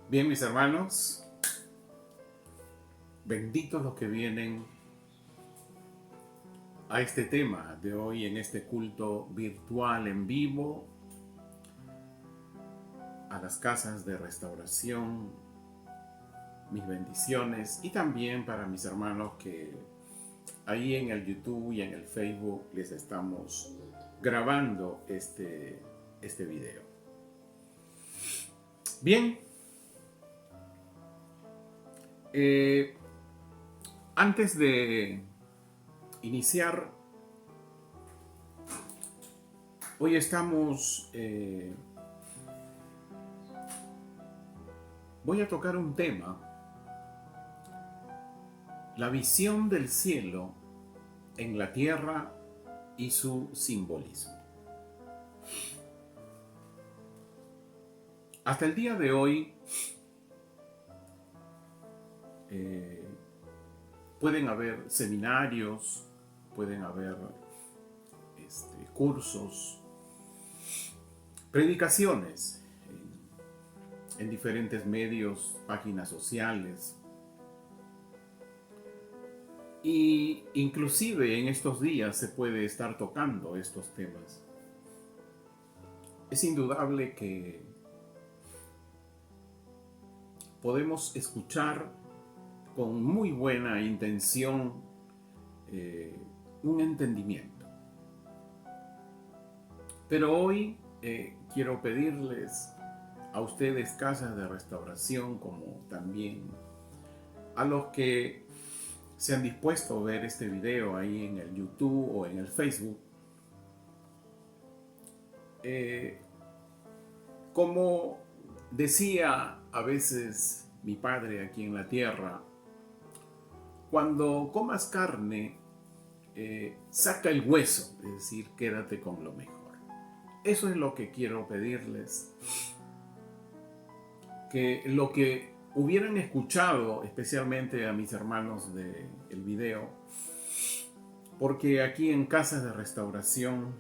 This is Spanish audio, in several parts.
Bien, mis hermanos, benditos los que vienen a este tema de hoy en este culto virtual en vivo, a las casas de restauración, mis bendiciones, y también para mis hermanos que ahí en el YouTube y en el Facebook les estamos grabando este video. Bien. Antes de iniciar, hoy voy a tocar un tema, la visión del cielo en la tierra y su simbolismo. Hasta el día de hoy, pueden haber seminarios, pueden haber cursos, predicaciones en diferentes medios, páginas sociales, y inclusive en estos días se puede estar tocando estos temas. Es indudable que podemos escuchar con muy buena intención un entendimiento. Pero hoy quiero pedirles a ustedes, casas de restauración, como también a los que se han dispuesto a ver este video ahí en el YouTube o en el Facebook, como decía a veces mi padre aquí en la tierra, cuando comas carne, saca el hueso, es decir, quédate con lo mejor. Eso es lo que quiero pedirles, que lo que hubieran escuchado, especialmente a mis hermanos del video, porque aquí en Casas de Restauración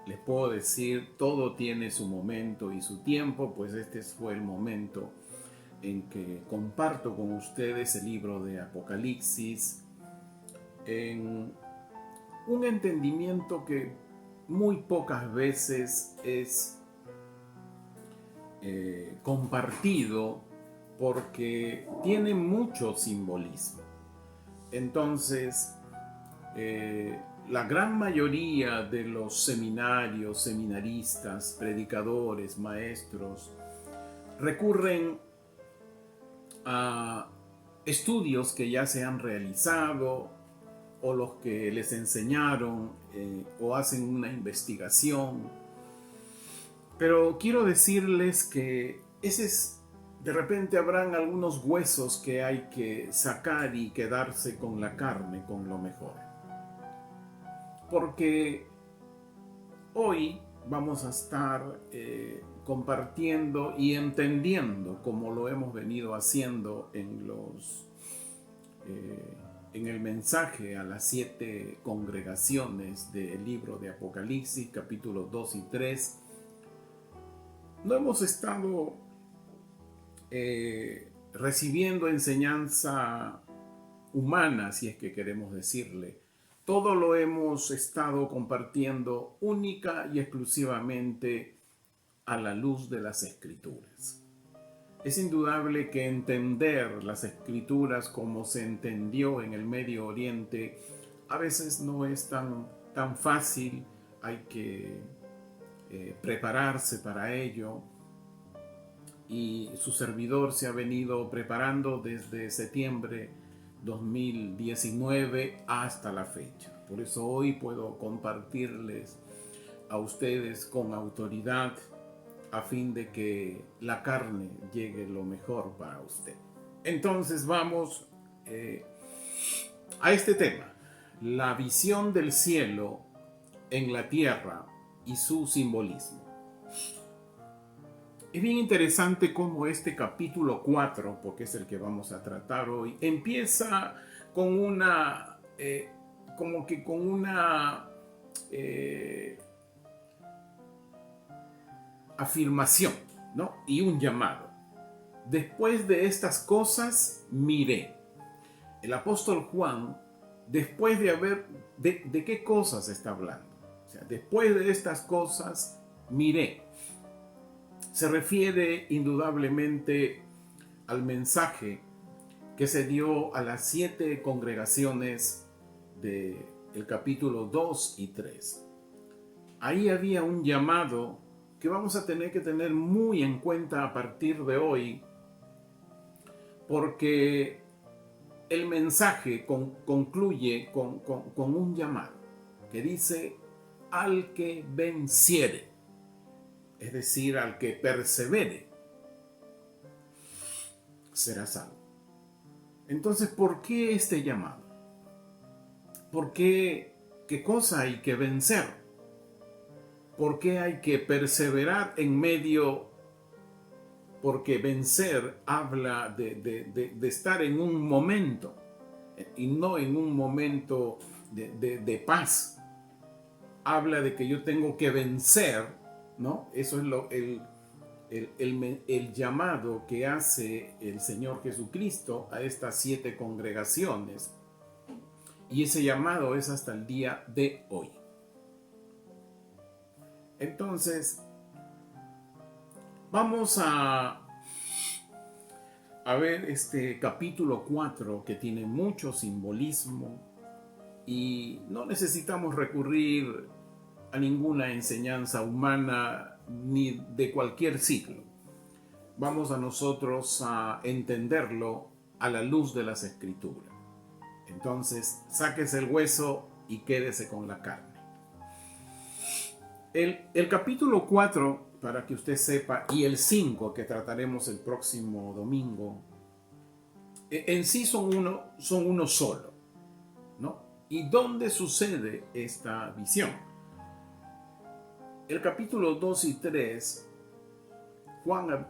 les puedo decir, todo tiene su momento y su tiempo, pues este fue el momento en que comparto con ustedes el libro de Apocalipsis en un entendimiento que muy pocas veces es compartido, porque tiene mucho simbolismo. Entonces, la gran mayoría de los seminarios, seminaristas, predicadores, maestros, recurren a estudios que ya se han realizado o los que les enseñaron o hacen una investigación. Pero quiero decirles que ese es De repente habrán algunos huesos que hay que sacar y quedarse con la carne, con lo mejor. Porque hoy vamos a estar compartiendo y entendiendo, como lo hemos venido haciendo en el mensaje a las 7 congregaciones del libro de Apocalipsis, capítulos 2 y 3. No hemos estado recibiendo enseñanza humana, si es que queremos decirle. Todo lo hemos estado compartiendo única y exclusivamente a la luz de las Escrituras. Es indudable que entender las Escrituras como se entendió en el Medio Oriente a veces no es tan fácil. Hay que prepararse para ello, y su servidor se ha venido preparando desde septiembre 2019 hasta la fecha. Por eso hoy puedo compartirles a ustedes con autoridad, a fin de que la carne llegue lo mejor para usted. Entonces vamos a este tema: la visión del cielo en la tierra y su simbolismo. Es bien interesante cómo este capítulo 4, porque es el que vamos a tratar hoy, empieza con una, afirmación, ¿no? Y un llamado. Después de estas cosas miré. El apóstol Juan, después ¿de qué cosas está hablando? O sea, después de estas cosas miré. Se refiere indudablemente al mensaje que se dio a las 7 congregaciones del capítulo 2 y 3. Ahí había un llamado que vamos a tener que tener muy en cuenta a partir de hoy, porque el mensaje concluye con un llamado que dice: al que venciere. Es decir, al que persevere, será salvo. Entonces, ¿por qué este llamado? ¿Por qué? ¿Qué cosa hay que vencer? ¿Por qué hay que perseverar en medio? Porque vencer habla de estar en un momento, y no en un momento de paz. Habla de que yo tengo que vencer, ¿no? Eso es el llamado que hace el Señor Jesucristo a estas 7 congregaciones. Y ese llamado es hasta el día de hoy. Entonces, vamos a ver este capítulo 4, que tiene mucho simbolismo, y no necesitamos recurrir a ninguna enseñanza humana ni de cualquier siglo. Vamos a nosotros a entenderlo a la luz de las Escrituras. Entonces, sáquese el hueso y quédese con la carne. El capítulo 4, para que usted sepa, y el 5, que trataremos el próximo domingo, en sí son uno solo, ¿no? ¿Y dónde sucede esta visión? El capítulo 2 y 3, Juan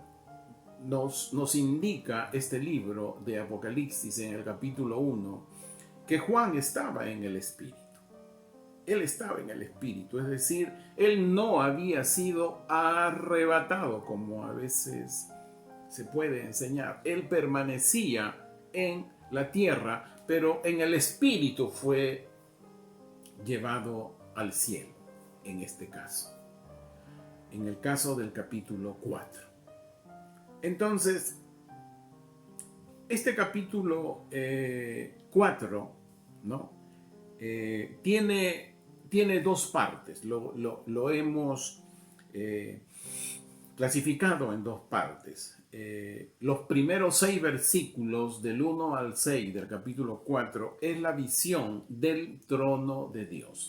nos indica, este libro de Apocalipsis, en el capítulo 1, que Juan estaba en el Espíritu. Él estaba en el Espíritu, es decir, él no había sido arrebatado, como a veces se puede enseñar. Él permanecía en la tierra, pero en el Espíritu fue llevado al cielo, en este caso. En el caso del capítulo 4. Entonces, este capítulo 4, ¿no? Tiene 2 partes. Lo hemos clasificado en 2 partes. Los primeros 6 versículos, del 1 al 6 del capítulo 4, es la visión del trono de Dios.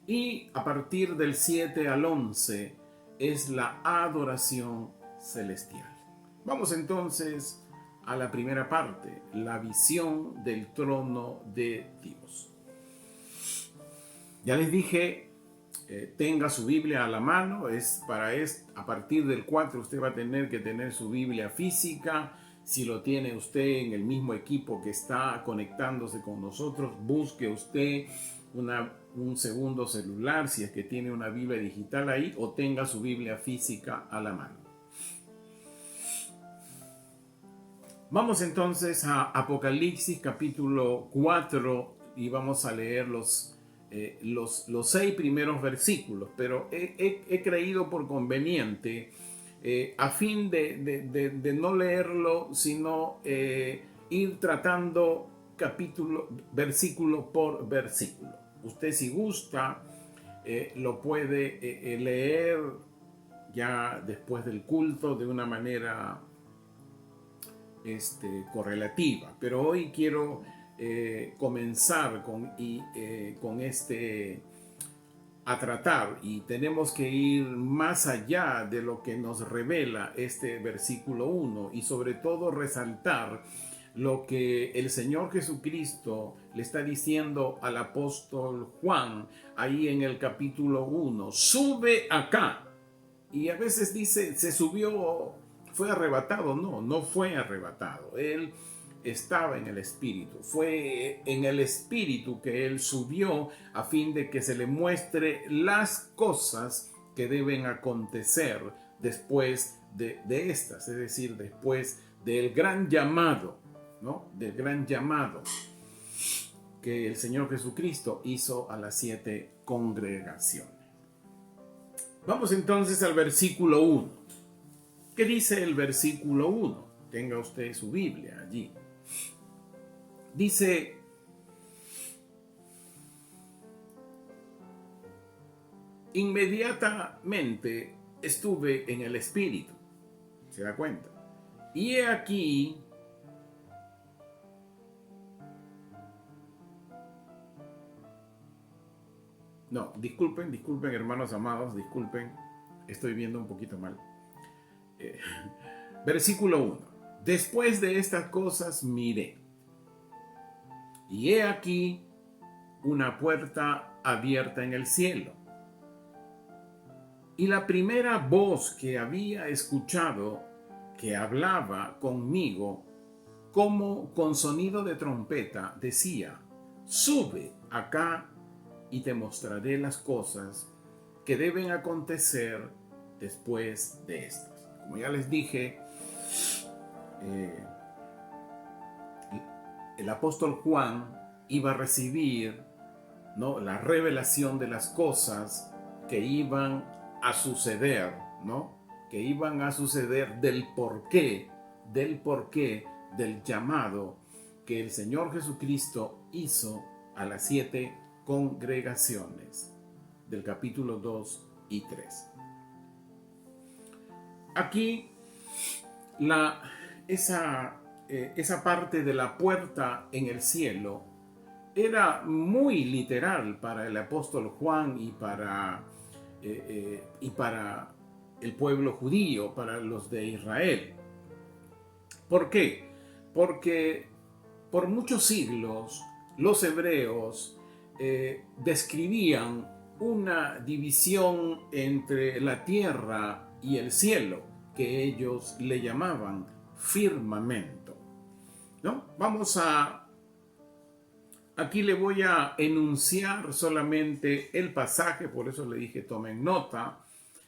Y a partir del 7 al 11 es la adoración celestial. Vamos entonces a la primera parte, la visión del trono de Dios. Ya les dije, tenga su Biblia a la mano. A partir del 4 usted va a tener que tener su Biblia física. Si lo tiene usted en el mismo equipo que está conectándose con nosotros, busque usted un segundo celular si es que tiene una Biblia digital ahí, o tenga su Biblia física a la mano. Vamos entonces a Apocalipsis capítulo 4 y vamos a leer los 6 primeros versículos, pero he creído por conveniente, a fin de no leerlo, sino ir tratando versículo por versículo. Usted, si gusta, lo puede leer ya después del culto de una manera correlativa, pero hoy quiero comenzar a tratar, y tenemos que ir más allá de lo que nos revela este versículo 1, y sobre todo resaltar lo que el Señor Jesucristo le está diciendo al apóstol Juan ahí en el capítulo 1: sube acá. Y a veces dice, se subió, fue arrebatado. No fue arrebatado. Él estaba en el Espíritu. Fue en el Espíritu que Él subió a fin de que se le muestre las cosas que deben acontecer después de estas, es decir, después del gran llamado, ¿no? Del gran llamado que el Señor Jesucristo hizo a las 7 congregaciones. Vamos entonces al versículo 1. ¿Qué dice el versículo 1? Tenga usted su Biblia allí. Dice: inmediatamente estuve en el Espíritu. ¿Se da cuenta? Y he aquí no, disculpen hermanos amados, disculpen, estoy viendo un poquito mal. Versículo 1. Después de estas cosas miré, y he aquí una puerta abierta en el cielo. Y la primera voz que había escuchado, que hablaba conmigo como con sonido de trompeta, decía: sube acá y te mostraré las cosas que deben acontecer después de estas. Como ya les dije, el apóstol Juan iba a recibir, ¿no?, la revelación de las cosas que iban a suceder, ¿no?, que iban a suceder, del porqué del llamado que el Señor Jesucristo hizo a las 7 congregaciones del capítulo 2 y 3. Aquí esa parte de la puerta en el cielo era muy literal para el apóstol Juan y para el pueblo judío, para los de Israel. ¿Por qué? Porque por muchos siglos los hebreos describían una división entre la tierra y el cielo, que ellos le llamaban firmamento, ¿no? Aquí le voy a enunciar solamente el pasaje, por eso le dije tomen nota.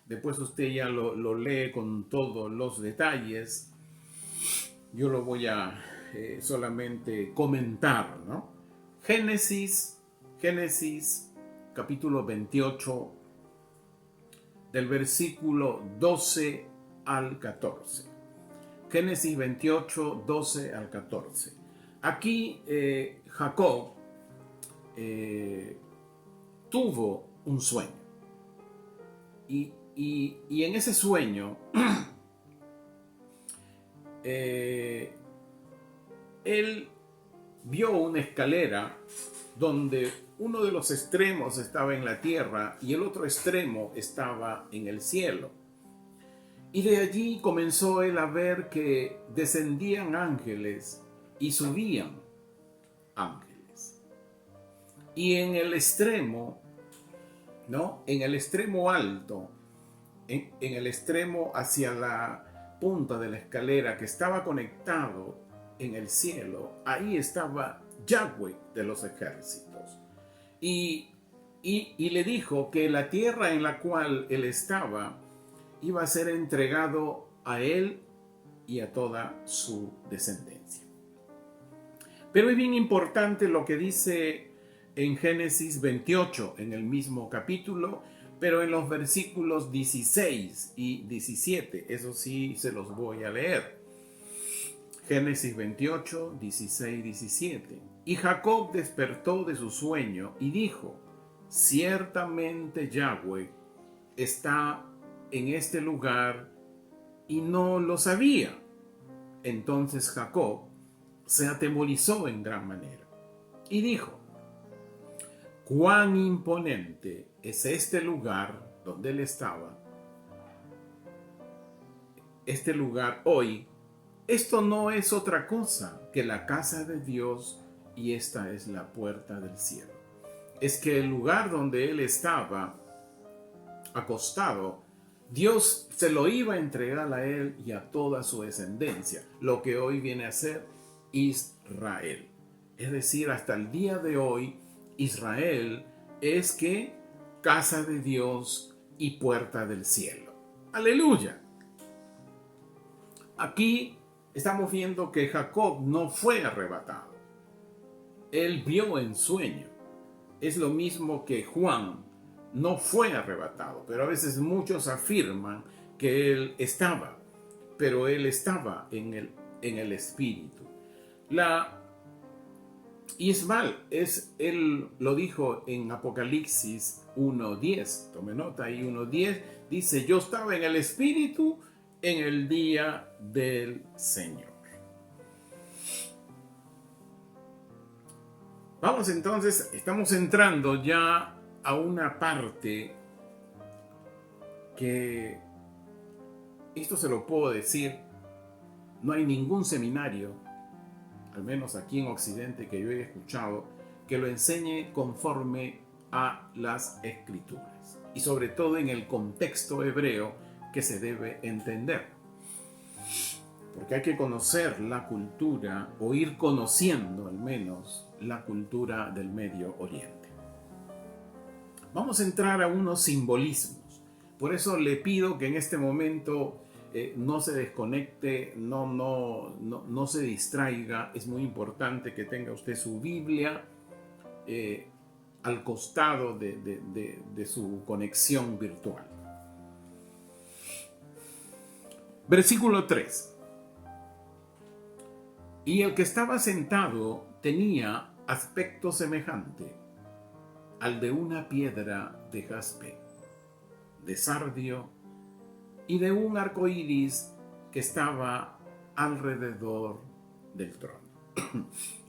Después usted ya lo lee con todos los detalles. Yo lo voy a solamente comentar, ¿no? Génesis capítulo 28, del versículo 12 al 14. Génesis 28, 12 al 14. Aquí Jacob tuvo un sueño. Y en ese sueño él vio una escalera donde uno de los extremos estaba en la tierra y el otro extremo estaba en el cielo. Y de allí comenzó él a ver que descendían ángeles y subían ángeles. Y en el extremo, ¿no? En el extremo alto, en el extremo hacia la punta de la escalera que estaba conectado en el cielo, ahí estaba Yahweh de los ejércitos. Y le dijo que la tierra en la cual él estaba iba a ser entregado a él y a toda su descendencia. Pero es bien importante lo que dice en Génesis 28, en el mismo capítulo, pero en los versículos 16 y 17, eso sí se los voy a leer. Génesis 28, 16, 17. Y Jacob despertó de su sueño y dijo: ciertamente Yahweh está en este lugar, y no lo sabía. Entonces Jacob se atemorizó en gran manera y dijo: cuán imponente es este lugar donde él estaba, este lugar hoy. Esto no es otra cosa que la casa de Dios, y esta es la puerta del cielo. Es que el lugar donde él estaba acostado, Dios se lo iba a entregar a él y a toda su descendencia, lo que hoy viene a ser Israel. Es decir, hasta el día de hoy, Israel es que casa de Dios y puerta del cielo. ¡Aleluya! Aquí estamos viendo que Jacob no fue arrebatado. Él vio en sueño. Es lo mismo que Juan no fue arrebatado, pero a veces muchos afirman que él estaba, pero él estaba en el espíritu. Ismael, él lo dijo en Apocalipsis 1:10, tome nota ahí, 1:10, dice: yo estaba en el espíritu en el día del Señor. Vamos entonces, estamos entrando ya a una parte que, esto se lo puedo decir, no hay ningún seminario, al menos aquí en Occidente, que yo haya escuchado, que lo enseñe conforme a las Escrituras, y sobre todo en el contexto hebreo que se debe entender. Porque hay que conocer la cultura, o ir conociendo al menos la cultura del Medio Oriente. Vamos a entrar a unos simbolismos. Por eso le pido que en este momento no se desconecte, no se distraiga. Es muy importante que tenga usted su Biblia al costado de su conexión virtual. Versículo 3. Y el que estaba sentado tenía aspecto semejante al de una piedra de jaspe, de sardio y de un arco iris que estaba alrededor del trono,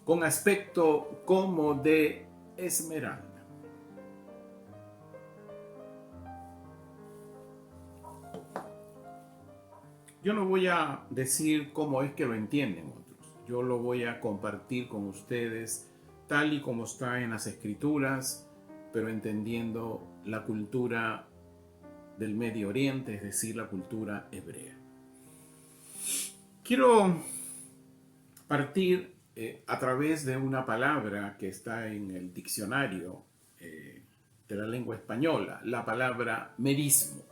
con aspecto como de esmeralda. Yo no voy a decir cómo es que lo entienden otros. Yo lo voy a compartir con ustedes tal y como está en las Escrituras, pero entendiendo la cultura del Medio Oriente, es decir, la cultura hebrea. Quiero partir a través de una palabra que está en el diccionario de la lengua española, la palabra merismo.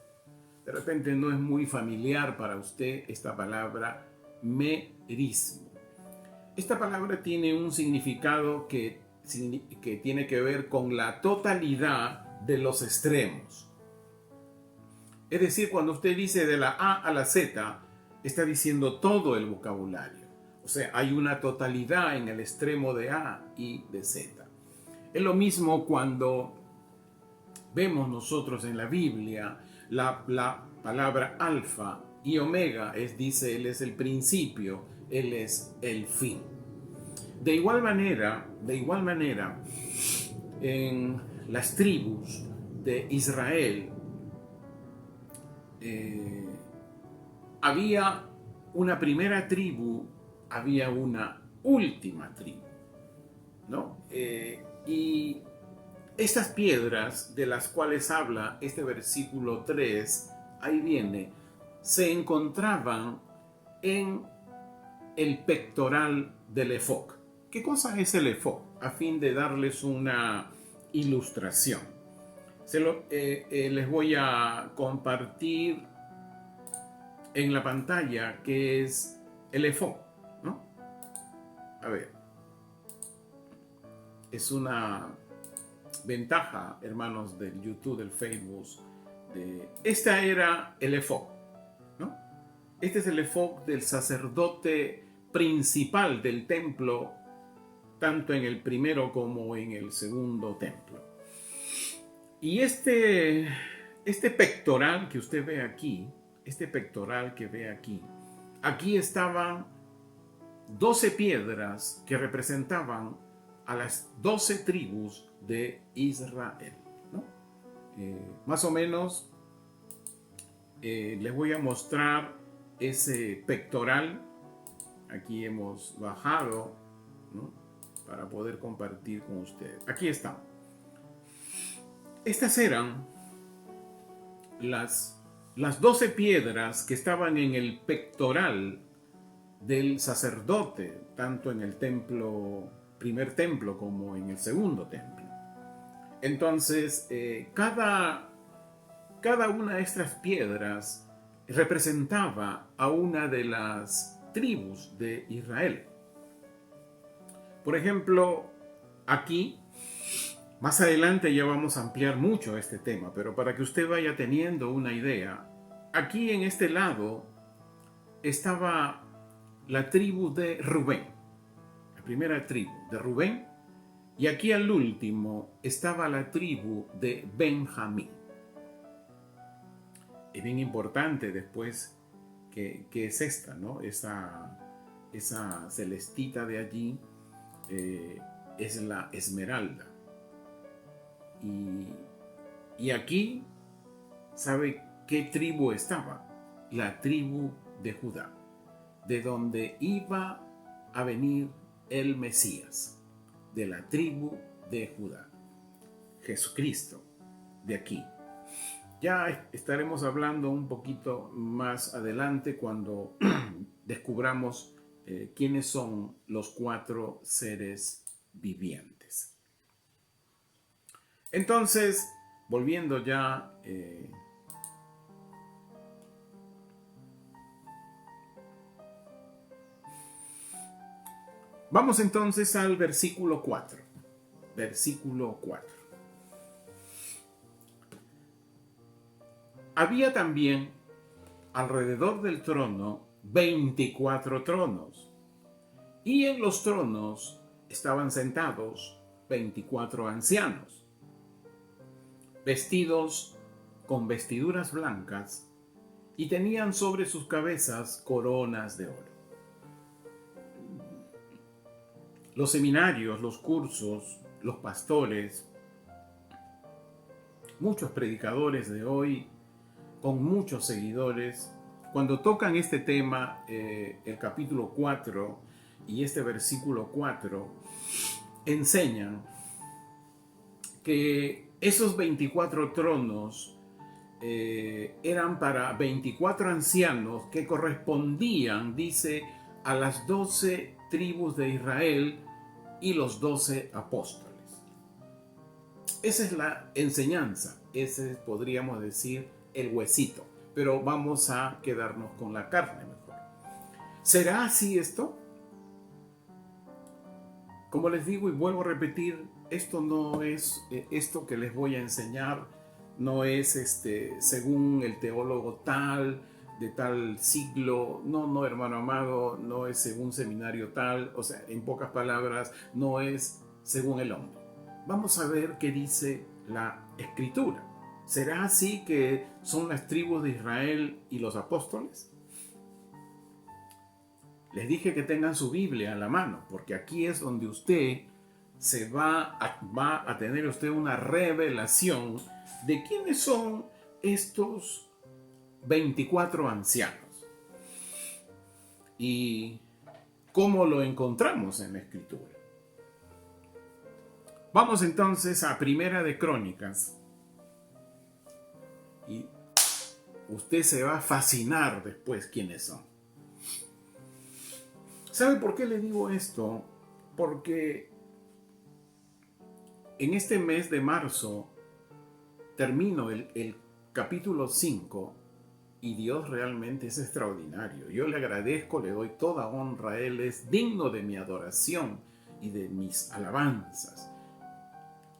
De repente no es muy familiar para usted esta palabra merismo. Esta palabra tiene un significado que tiene que ver con la totalidad de los extremos. Es decir, cuando usted dice de la A a la Z, está diciendo todo el vocabulario. O sea, hay una totalidad en el extremo de A y de Z. Es lo mismo cuando vemos nosotros en la Biblia la palabra alfa y omega, dice, él es el principio, él es el fin. De igual manera, en las tribus de Israel, había una primera tribu, había una última tribu, ¿no? Y estas piedras de las cuales habla este versículo 3, ahí viene, se encontraban en el pectoral del efod. ¿Qué cosa es el efod? A fin de darles una ilustración. Les voy a compartir en la pantalla qué es el efod, ¿no? A ver. Es una ventaja, hermanos del YouTube, del Facebook. Esta era el efod, ¿no? Este es el efod del sacerdote principal del templo, tanto en el primero como en el segundo templo. Y este pectoral que usted ve aquí, aquí estaban 12 piedras que representaban a las 12 tribus de Israel, ¿no? Más o menos les voy a mostrar ese pectoral. Aquí hemos bajado, ¿no?, para poder compartir con ustedes. Aquí están. Estas eran las 12 piedras que estaban en el pectoral del sacerdote, tanto en el primer templo como en el segundo templo. Entonces, cada una de estas piedras representaba a una de las tribus de Israel. Por ejemplo, aquí, más adelante ya vamos a ampliar mucho este tema, pero para que usted vaya teniendo una idea, aquí en este lado estaba la tribu de Rubén, la primera tribu de Rubén, y aquí al último estaba la tribu de Benjamín. Es bien importante después que es esta, ¿no? Esa celestita de allí es la esmeralda. Y aquí, ¿sabe qué tribu estaba? La tribu de Judá, de donde iba a venir el Mesías, de la tribu de Judá, Jesucristo, de aquí. Ya estaremos hablando un poquito más adelante cuando descubramos quiénes son los 4 seres vivientes. Entonces, volviendo ya vamos entonces al versículo 4. Versículo 4. Había también alrededor del trono 24 tronos, y en los tronos estaban sentados 24 ancianos, vestidos con vestiduras blancas, y tenían sobre sus cabezas coronas de oro. Los seminarios, los cursos, los pastores, muchos predicadores de hoy, con muchos seguidores, cuando tocan este tema, el capítulo 4 y este versículo 4, enseñan que esos 24 tronos eran para 24 ancianos que correspondían, dice, a las 12 tribus de Israel y los 12 apóstoles. Esa es la enseñanza, ese podríamos decir el huesito, pero vamos a quedarnos con la carne mejor. ¿Será así esto? Como les digo y vuelvo a repetir, esto no es esto que les voy a enseñar, no es según el teólogo tal, de tal siglo, no, hermano amado, no es según seminario tal, o sea, en pocas palabras, no es según el hombre. Vamos a ver qué dice la Escritura. ¿Será así que son las tribus de Israel y los apóstoles? Les dije que tengan su Biblia a la mano, porque aquí es donde usted va a tener usted una revelación de quiénes son estos 24 ancianos. y cómo lo encontramos en la Escritura. Vamos entonces a Primera de Crónicas y usted se va a fascinar después quiénes son. ¿Sabe por qué le digo esto? Porque en este mes de marzo termino el capítulo 5 y Dios realmente es extraordinario. Yo le agradezco, le doy toda honra a Él, es digno de mi adoración y de mis alabanzas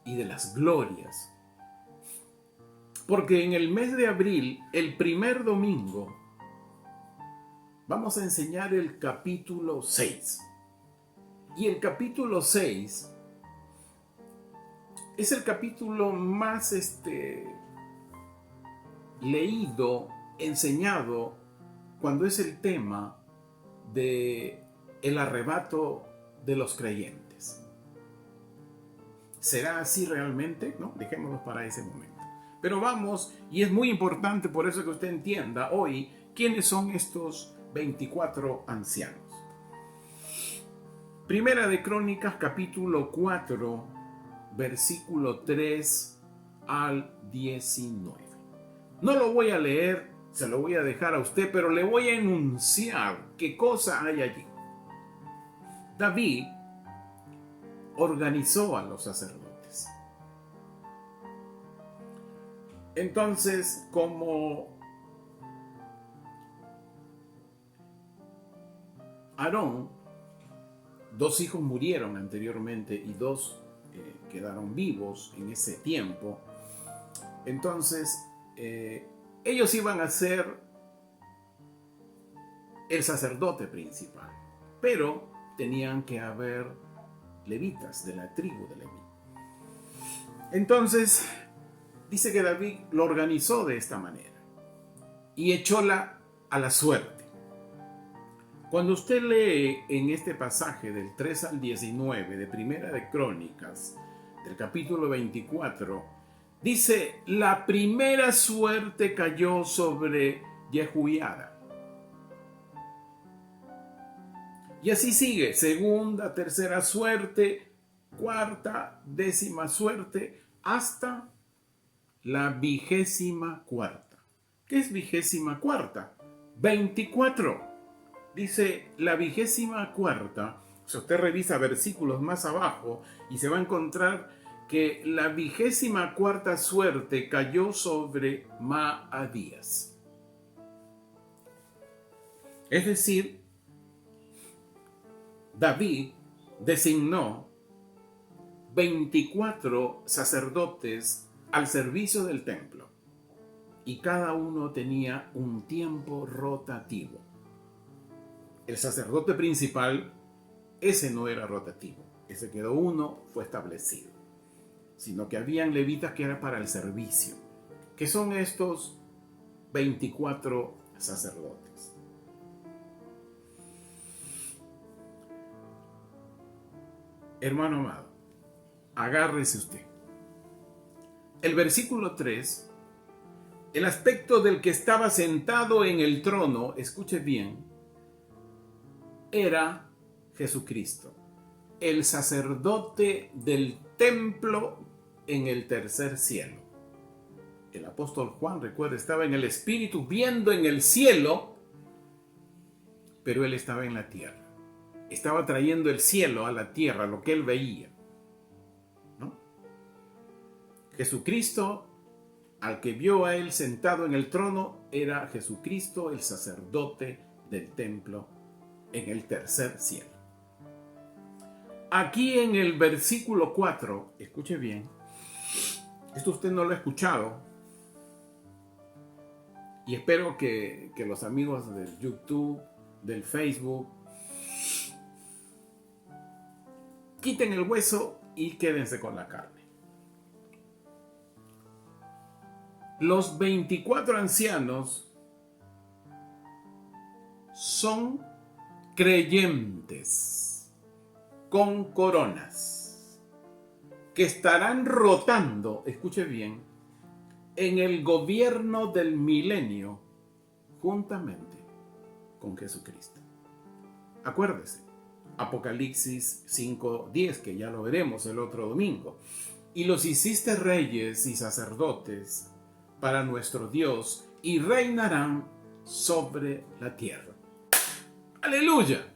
y de las glorias. Porque en el mes de abril, el primer domingo, vamos a enseñar el capítulo 6. Y el capítulo 6 es el capítulo más leído, enseñado, cuando es el tema de el arrebato de los creyentes. ¿Será así realmente? No, dejémoslo para ese momento. Pero vamos, y es muy importante por eso que usted entienda hoy quiénes son estos 24 ancianos. Primera de Crónicas, capítulo 4, versículo 3 al 19. No lo voy a leer, se lo voy a dejar a usted, pero le voy a enunciar qué cosa hay allí. David organizó a los sacerdotes. Entonces, como Aarón, 2 hijos murieron anteriormente y 2 quedaron vivos en ese tiempo, entonces ellos iban a ser el sacerdote principal, pero tenían que haber levitas de la tribu de Leví. Entonces dice que David lo organizó de esta manera y echóla a la suerte. Cuando usted lee en este pasaje del 3 al 19 de Primera de Crónicas, del capítulo 24, dice: la primera suerte cayó sobre Jehoiada. Y así sigue, segunda, tercera suerte, cuarta, décima suerte, hasta la 24ª. ¿Qué es 24ª? 24. Dice la 24ª. Si usted revisa versículos más abajo y se va a encontrar que la 24ª suerte cayó sobre Maadías. Es decir, David designó 24 sacerdotes al servicio del templo y cada uno tenía un tiempo rotativo. El sacerdote principal, ese no era rotativo, ese quedó uno, fue establecido, sino que habían levitas que eran para el servicio, que son estos 24 sacerdotes. Hermano amado, agárrese usted. El versículo 3, el aspecto del que estaba sentado en el trono, escuche bien, era Jesucristo, el sacerdote del templo en el tercer cielo. El apóstol Juan, recuerda, estaba en el Espíritu viendo en el cielo, pero él estaba en la tierra. Estaba trayendo el cielo a la tierra, lo que él veía. Jesucristo, al que vio a él sentado en el trono, era Jesucristo, el sacerdote del templo en el tercer cielo. Aquí en el versículo 4, escuche bien, esto usted no lo ha escuchado, y espero que los amigos del YouTube, del Facebook, quiten el hueso y quédense con la carne. Los 24 ancianos son creyentes con coronas que estarán rotando, escuche bien, en el gobierno del milenio juntamente con Jesucristo. Acuérdese, Apocalipsis 5:10, que ya lo veremos el otro domingo. Y los hiciste reyes y sacerdotes para nuestro Dios, y reinarán sobre la tierra. ¡Aleluya!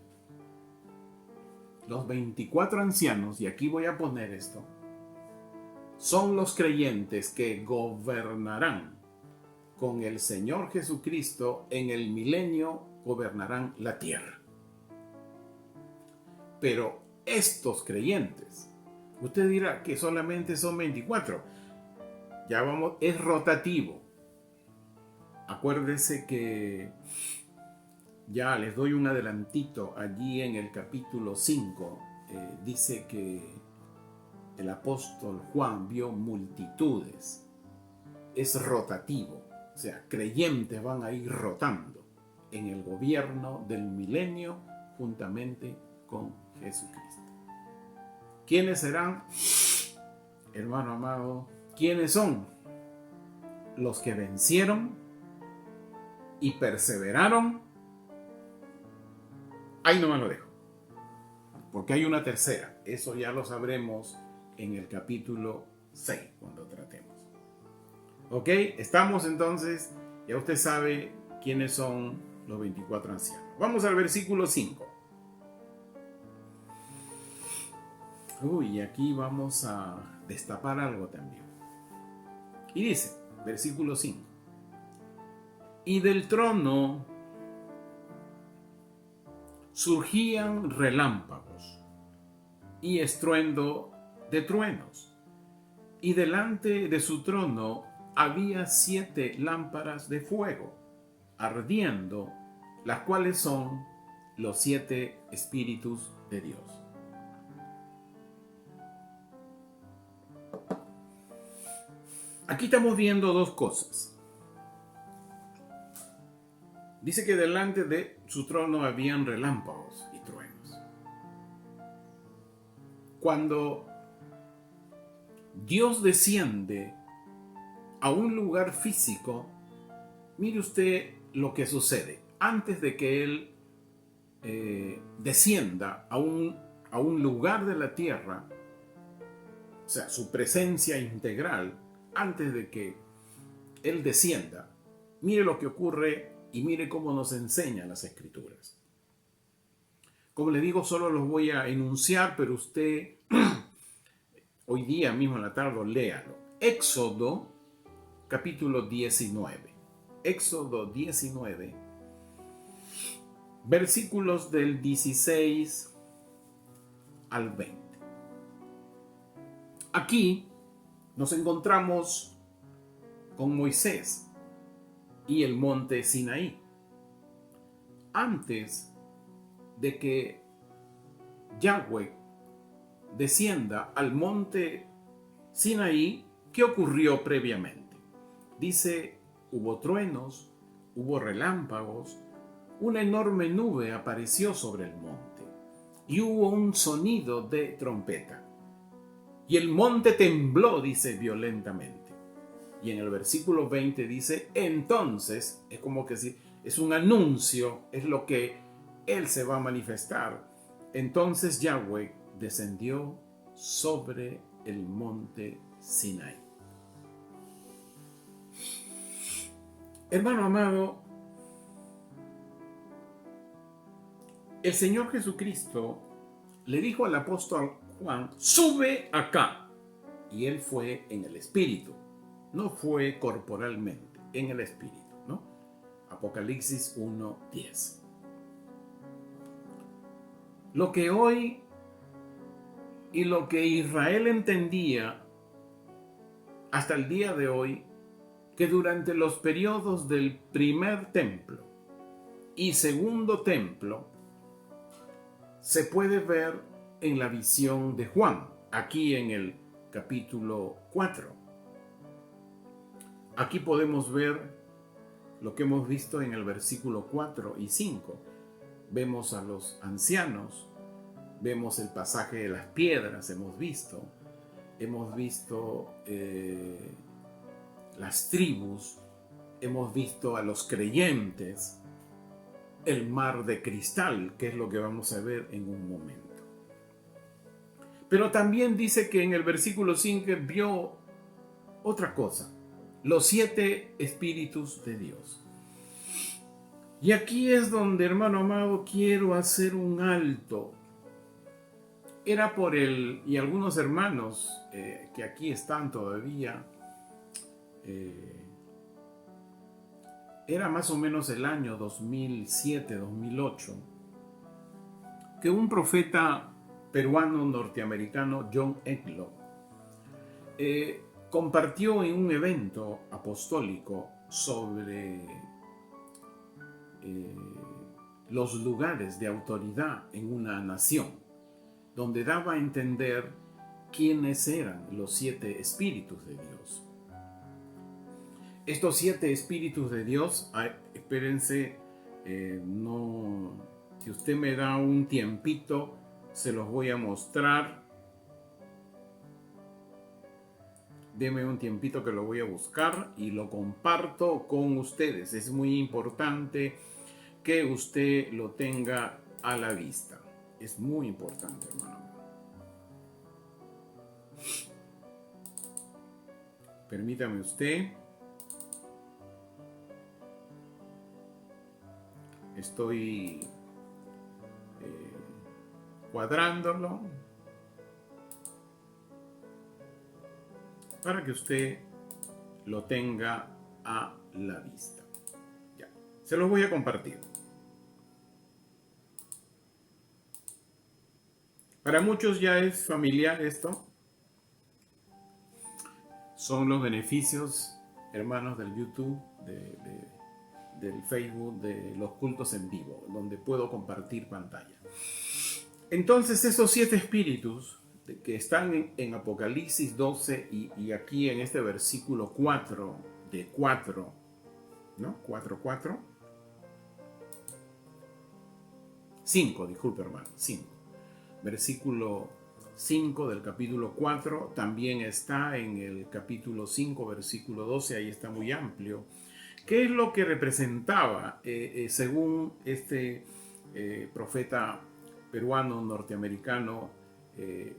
Los 24 ancianos, y aquí voy a poner esto, son los creyentes que gobernarán con el Señor Jesucristo en el milenio, gobernarán la tierra. Pero estos creyentes, usted dirá que solamente son 24. Ya vamos, es rotativo. Acuérdese que ya les doy un adelantito allí en el capítulo 5. Dice que el apóstol Juan vio multitudes. Es rotativo. O sea, creyentes van a ir rotando en el gobierno del milenio juntamente con Jesucristo. ¿Quiénes serán? Hermano amado, ¿quiénes son? Los que vencieron y perseveraron. Ahí no me lo dejo, porque hay una tercera. Eso ya lo sabremos en el capítulo 6, cuando tratemos. ¿Ok? Estamos entonces, ya usted sabe quiénes son los 24 ancianos. Vamos al versículo 5. Uy, aquí vamos a destapar algo también. Y dice, versículo 5. Y del trono surgían relámpagos y estruendo de truenos. Y delante de su trono había 7 lámparas de fuego, ardiendo, las cuales son los 7 espíritus de Dios. Aquí estamos viendo dos cosas. Dice que delante de su trono habían relámpagos y truenos. Cuando Dios desciende a un lugar físico, mire usted lo que sucede. Antes de que Él descienda a un lugar de la tierra, o sea, su presencia integral, antes de que Él descienda, mire lo que ocurre y mire cómo nos enseñan las Escrituras. Como le digo, solo los voy a enunciar, pero usted hoy día mismo en la tarde léalo. Éxodo capítulo 19. Éxodo 19, versículos del 16 al 20. Aquí nos encontramos con Moisés y el monte Sinaí. Antes de que Yahweh descienda al monte Sinaí, ¿qué ocurrió previamente? Dice, hubo truenos, hubo relámpagos, una enorme nube apareció sobre el monte y hubo un sonido de trompeta. Y el monte tembló, dice, violentamente. Y en el versículo 20 dice, entonces, es como que si es un anuncio, es lo que Él se va a manifestar. Entonces Yahweh descendió sobre el monte Sinaí. Hermano amado, el Señor Jesucristo le dijo al apóstol Juan, sube acá. Y él fue en el espíritu, no fue corporalmente, en el espíritu, ¿no? Apocalipsis 1:10. Lo que hoy y lo que Israel entendía hasta el día de hoy, que durante los periodos del primer templo y segundo templo se puede ver en la visión de Juan, aquí en el capítulo 4. Aquí podemos ver lo que hemos visto en el versículo 4 y 5. Vemos a los ancianos, vemos el pasaje de las piedras, hemos visto las tribus, hemos visto a los creyentes, el mar de cristal, que es lo que vamos a ver en un momento. Pero también dice que en el versículo 5 vio otra cosa, los 7 espíritus de Dios. Y aquí es donde, hermano amado, quiero hacer un alto. Era por él y algunos hermanos que aquí están todavía, era más o menos el año 2007-2008, que un profeta peruano norteamericano, John Englo, compartió en un evento apostólico sobre los lugares de autoridad en una nación, donde daba a entender quiénes eran los 7 espíritus de Dios. Estos 7 espíritus de Dios, espérense, si usted me da un tiempito, se los voy a mostrar. Deme un tiempito que lo voy a buscar y lo comparto con ustedes. Es muy importante que usted lo tenga a la vista. Es muy importante, hermano. Permítame usted. Estoy cuadrándolo para que usted lo tenga a la vista. Ya, se los voy a compartir. Para muchos ya es familiar esto. Son los beneficios, hermanos, del YouTube, del Facebook, de los cultos en vivo, donde puedo compartir pantalla. Entonces, esos 7 espíritus que están en Apocalipsis 12 y aquí en este versículo 4, de 4, ¿no? 4, 5, disculpe, hermano, 5. Versículo 5 del capítulo 4, también está en el capítulo 5, versículo 12, ahí está muy amplio. ¿Qué es lo que representaba, según este profeta peruano norteamericano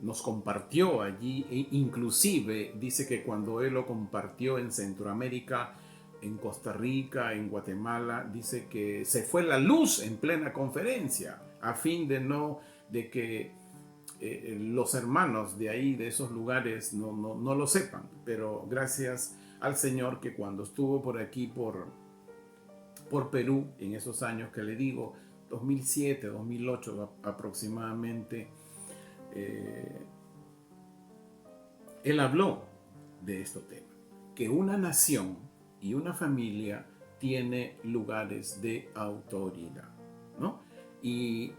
nos compartió allí? E inclusive dice que cuando él lo compartió en Centroamérica, en Costa Rica, en Guatemala, dice que se fue la luz en plena conferencia a fin de que los hermanos de ahí, de esos lugares, no lo sepan. Pero gracias al Señor que cuando estuvo por aquí, por Perú, en esos años que le digo, 2007, 2008 aproximadamente, él habló de estos temas, que una nación y una familia tiene lugares de autoridad, ¿no? Y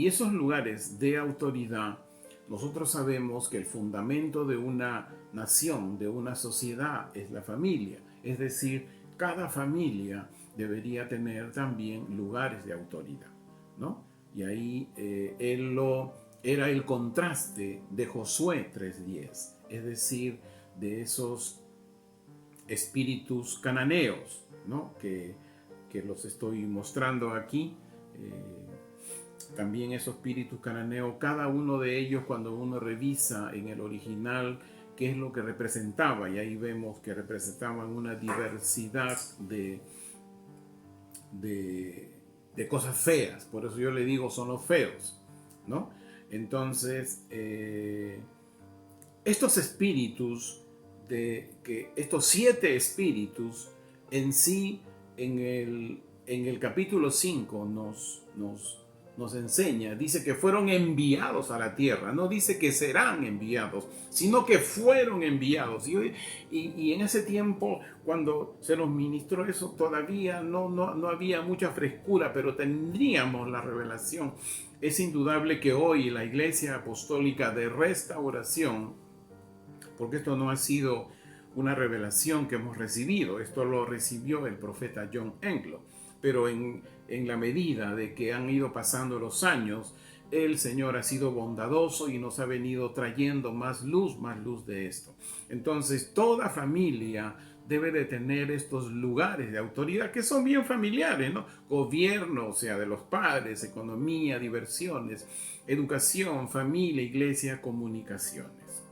esos lugares de autoridad, nosotros sabemos que el fundamento de una nación, de una sociedad, es la familia. Es decir, cada familia debería tener también lugares de autoridad, ¿no? Y ahí era el contraste de Josué 3:10, es decir, de esos espíritus cananeos, ¿no? que los estoy mostrando aquí. También esos espíritus cananeos, cada uno de ellos, cuando uno revisa en el original qué es lo que representaba, y ahí vemos que representaban una diversidad de cosas feas. Por eso yo le digo, son los feos, ¿no? Entonces, estos espíritus, estos 7 espíritus en sí, en el capítulo 5 nos enseña, dice que fueron enviados a la tierra, no dice que serán enviados, sino que fueron enviados. Y en ese tiempo, cuando se nos ministró eso, todavía no había mucha frescura, pero tendríamos la revelación. Es indudable que hoy la Iglesia Apostólica de Restauración, porque esto no ha sido una revelación que hemos recibido, esto lo recibió el profeta John Englo, pero en la medida de que han ido pasando los años, el Señor ha sido bondadoso y nos ha venido trayendo más luz de esto. Entonces, toda familia debe de tener estos lugares de autoridad que son bien familiares, ¿no? Gobierno, o sea, de los padres, economía, diversiones, educación, familia, iglesia, comunicaciones,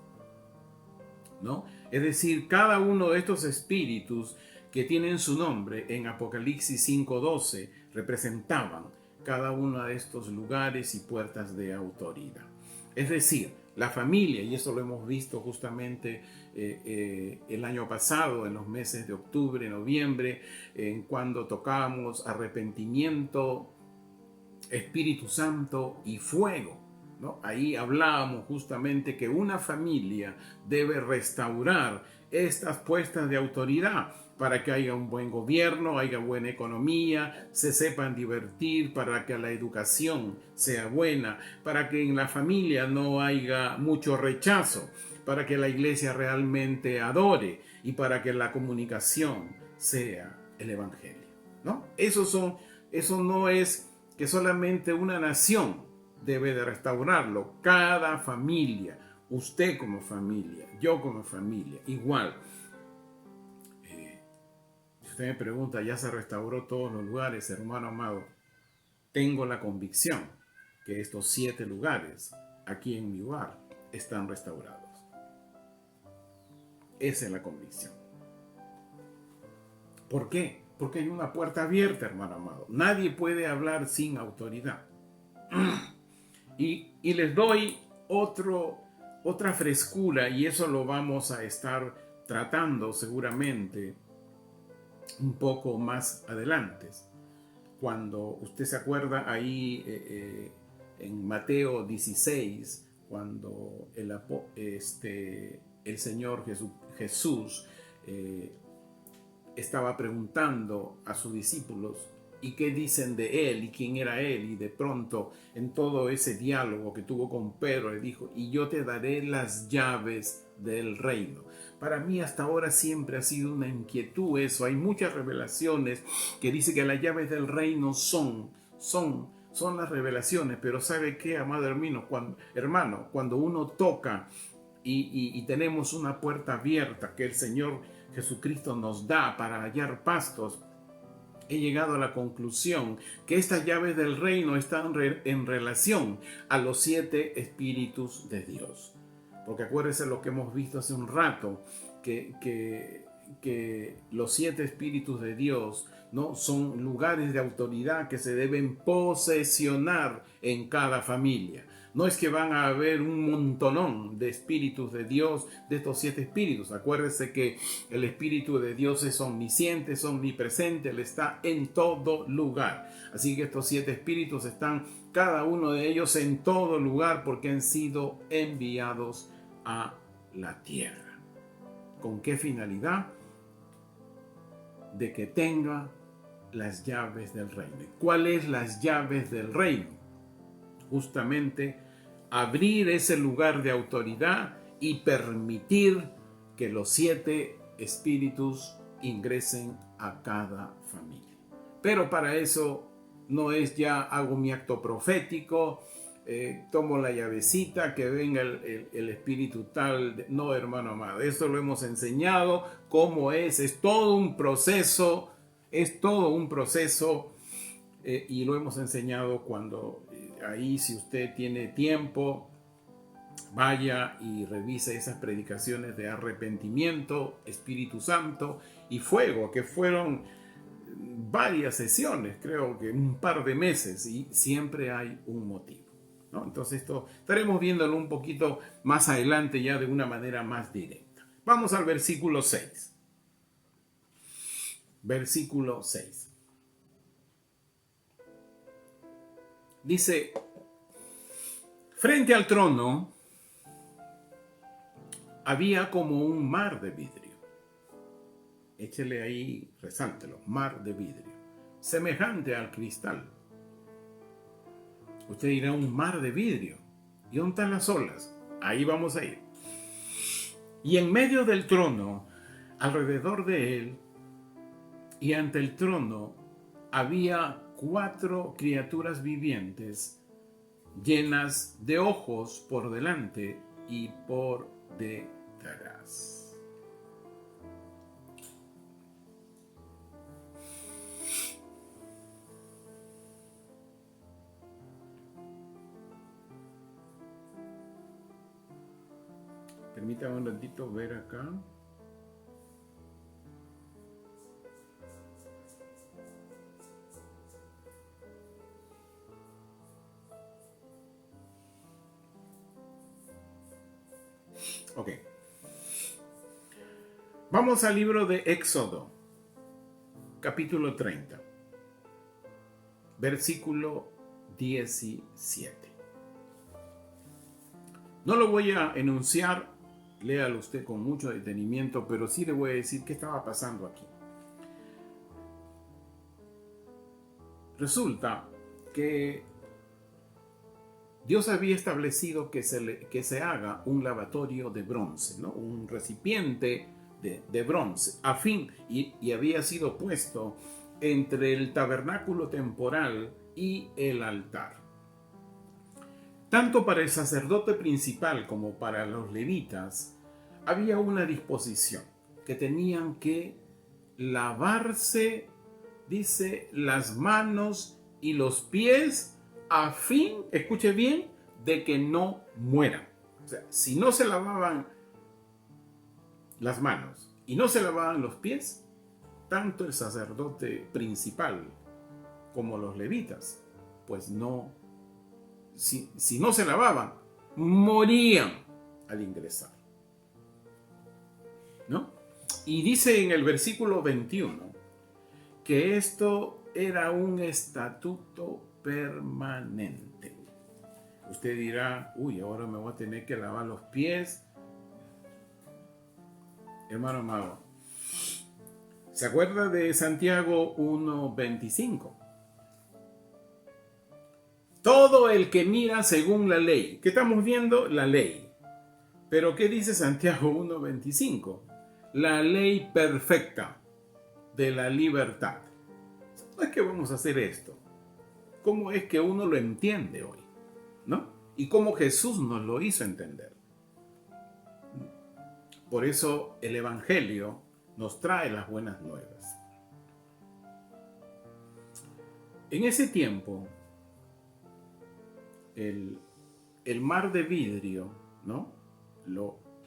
¿no? Es decir, cada uno de estos espíritus que tienen su nombre en Apocalipsis 5:12 representaban cada uno de estos lugares y puertas de autoridad. Es decir, la familia, y eso lo hemos visto justamente el año pasado, en los meses de octubre, noviembre, en cuando tocábamos arrepentimiento, Espíritu Santo y fuego, ¿no? Ahí hablábamos justamente que una familia debe restaurar estas puestas de autoridad para que haya un buen gobierno, haya buena economía, se sepan divertir, para que la educación sea buena, para que en la familia no haya mucho rechazo, para que la iglesia realmente adore y para que la comunicación sea el evangelio, ¿no? Eso no es que solamente una nación debe de restaurarlo, cada familia, usted como familia, yo como familia, igual. Si usted me pregunta, ¿ya se restauró todos los lugares, hermano amado? Tengo la convicción que estos 7 lugares aquí en mi hogar están restaurados. Esa es la convicción. ¿Por qué? Porque hay una puerta abierta, hermano amado. Nadie puede hablar sin autoridad. Y les doy otra frescura, y eso lo vamos a estar tratando seguramente un poco más adelante. Cuando usted se acuerda ahí en Mateo 16, cuando el Señor Jesús estaba preguntando a sus discípulos y qué dicen de él y quién era él, y de pronto en todo ese diálogo que tuvo con Pedro le dijo: y yo te daré las llaves del reino. Para mí hasta ahora siempre ha sido una inquietud eso. Hay muchas revelaciones que dice que las llaves del reino son las revelaciones, pero ¿sabe qué, amado hermano? Cuando uno toca y tenemos una puerta abierta que el Señor Jesucristo nos da para hallar pastos, he llegado a la conclusión que estas llaves del reino están en relación a los 7 espíritus de Dios. Porque acuérdense lo que hemos visto hace un rato, que los 7 espíritus de Dios, ¿no?, son lugares de autoridad que se deben posesionar en cada familia. No es que van a haber un montonón de espíritus de Dios, de estos 7 espíritus. Acuérdese que el Espíritu de Dios es omnisciente, es omnipresente, Él está en todo lugar. Así que estos 7 espíritus están, cada uno de ellos, en todo lugar, porque han sido enviados a la tierra. ¿Con qué finalidad? De que tenga las llaves del reino. ¿Cuáles las llaves del reino? Justamente abrir ese lugar de autoridad y permitir que los 7 espíritus ingresen a cada familia. Pero para eso no es ya hago mi acto profético, tomo la llavecita, que venga el espíritu tal. No, hermano amado, eso lo hemos enseñado cómo es todo un proceso, y lo hemos enseñado cuando ahí, si usted tiene tiempo, vaya y revise esas predicaciones de arrepentimiento, Espíritu Santo y fuego, que fueron varias sesiones, creo que un par de meses, y siempre hay un motivo, ¿no? Entonces esto estaremos viéndolo un poquito más adelante, ya de una manera más directa. Vamos al versículo 6. Versículo 6. Dice: frente al trono había como un mar de vidrio. Échele ahí, resáltelo, mar de vidrio, semejante al cristal. Usted dirá, un mar de vidrio, ¿y dónde están las olas? Ahí vamos a ir. Y en medio del trono, alrededor de él y ante el trono, había 4 criaturas vivientes, llenas de ojos por delante y por detrás. Permítanme un ratito ver acá. Ok. Vamos al libro de Éxodo, capítulo 30, versículo 17. No lo voy a enunciar, léalo usted con mucho detenimiento, pero sí le voy a decir qué estaba pasando aquí. Resulta que Dios había establecido que se haga un lavatorio de bronce, ¿no? Un recipiente de bronce, y había sido puesto entre el tabernáculo temporal y el altar. Tanto para el sacerdote principal como para los levitas había una disposición que tenían que lavarse, dice, las manos y los pies a fin, escuche bien, de que no mueran. O sea, si no se lavaban las manos y no se lavaban los pies, tanto el sacerdote principal como los levitas, pues no, si no se lavaban, morían al ingresar, ¿no? Y dice en el versículo 21 que esto era un estatuto permanente. Usted dirá, uy, ahora me voy a tener que lavar los pies. Hermano amado, ¿se acuerda de Santiago 1:25? Todo el que mira según la ley. ¿Qué estamos viendo? La ley. Pero ¿qué dice Santiago 1:25? La ley perfecta de la libertad. ¿Cómo es que vamos a hacer esto? ¿Cómo es que uno lo entiende hoy? ¿No? Y cómo Jesús nos lo hizo entender. Por eso el Evangelio nos trae las buenas nuevas. En ese tiempo, el mar de vidrio, ¿no?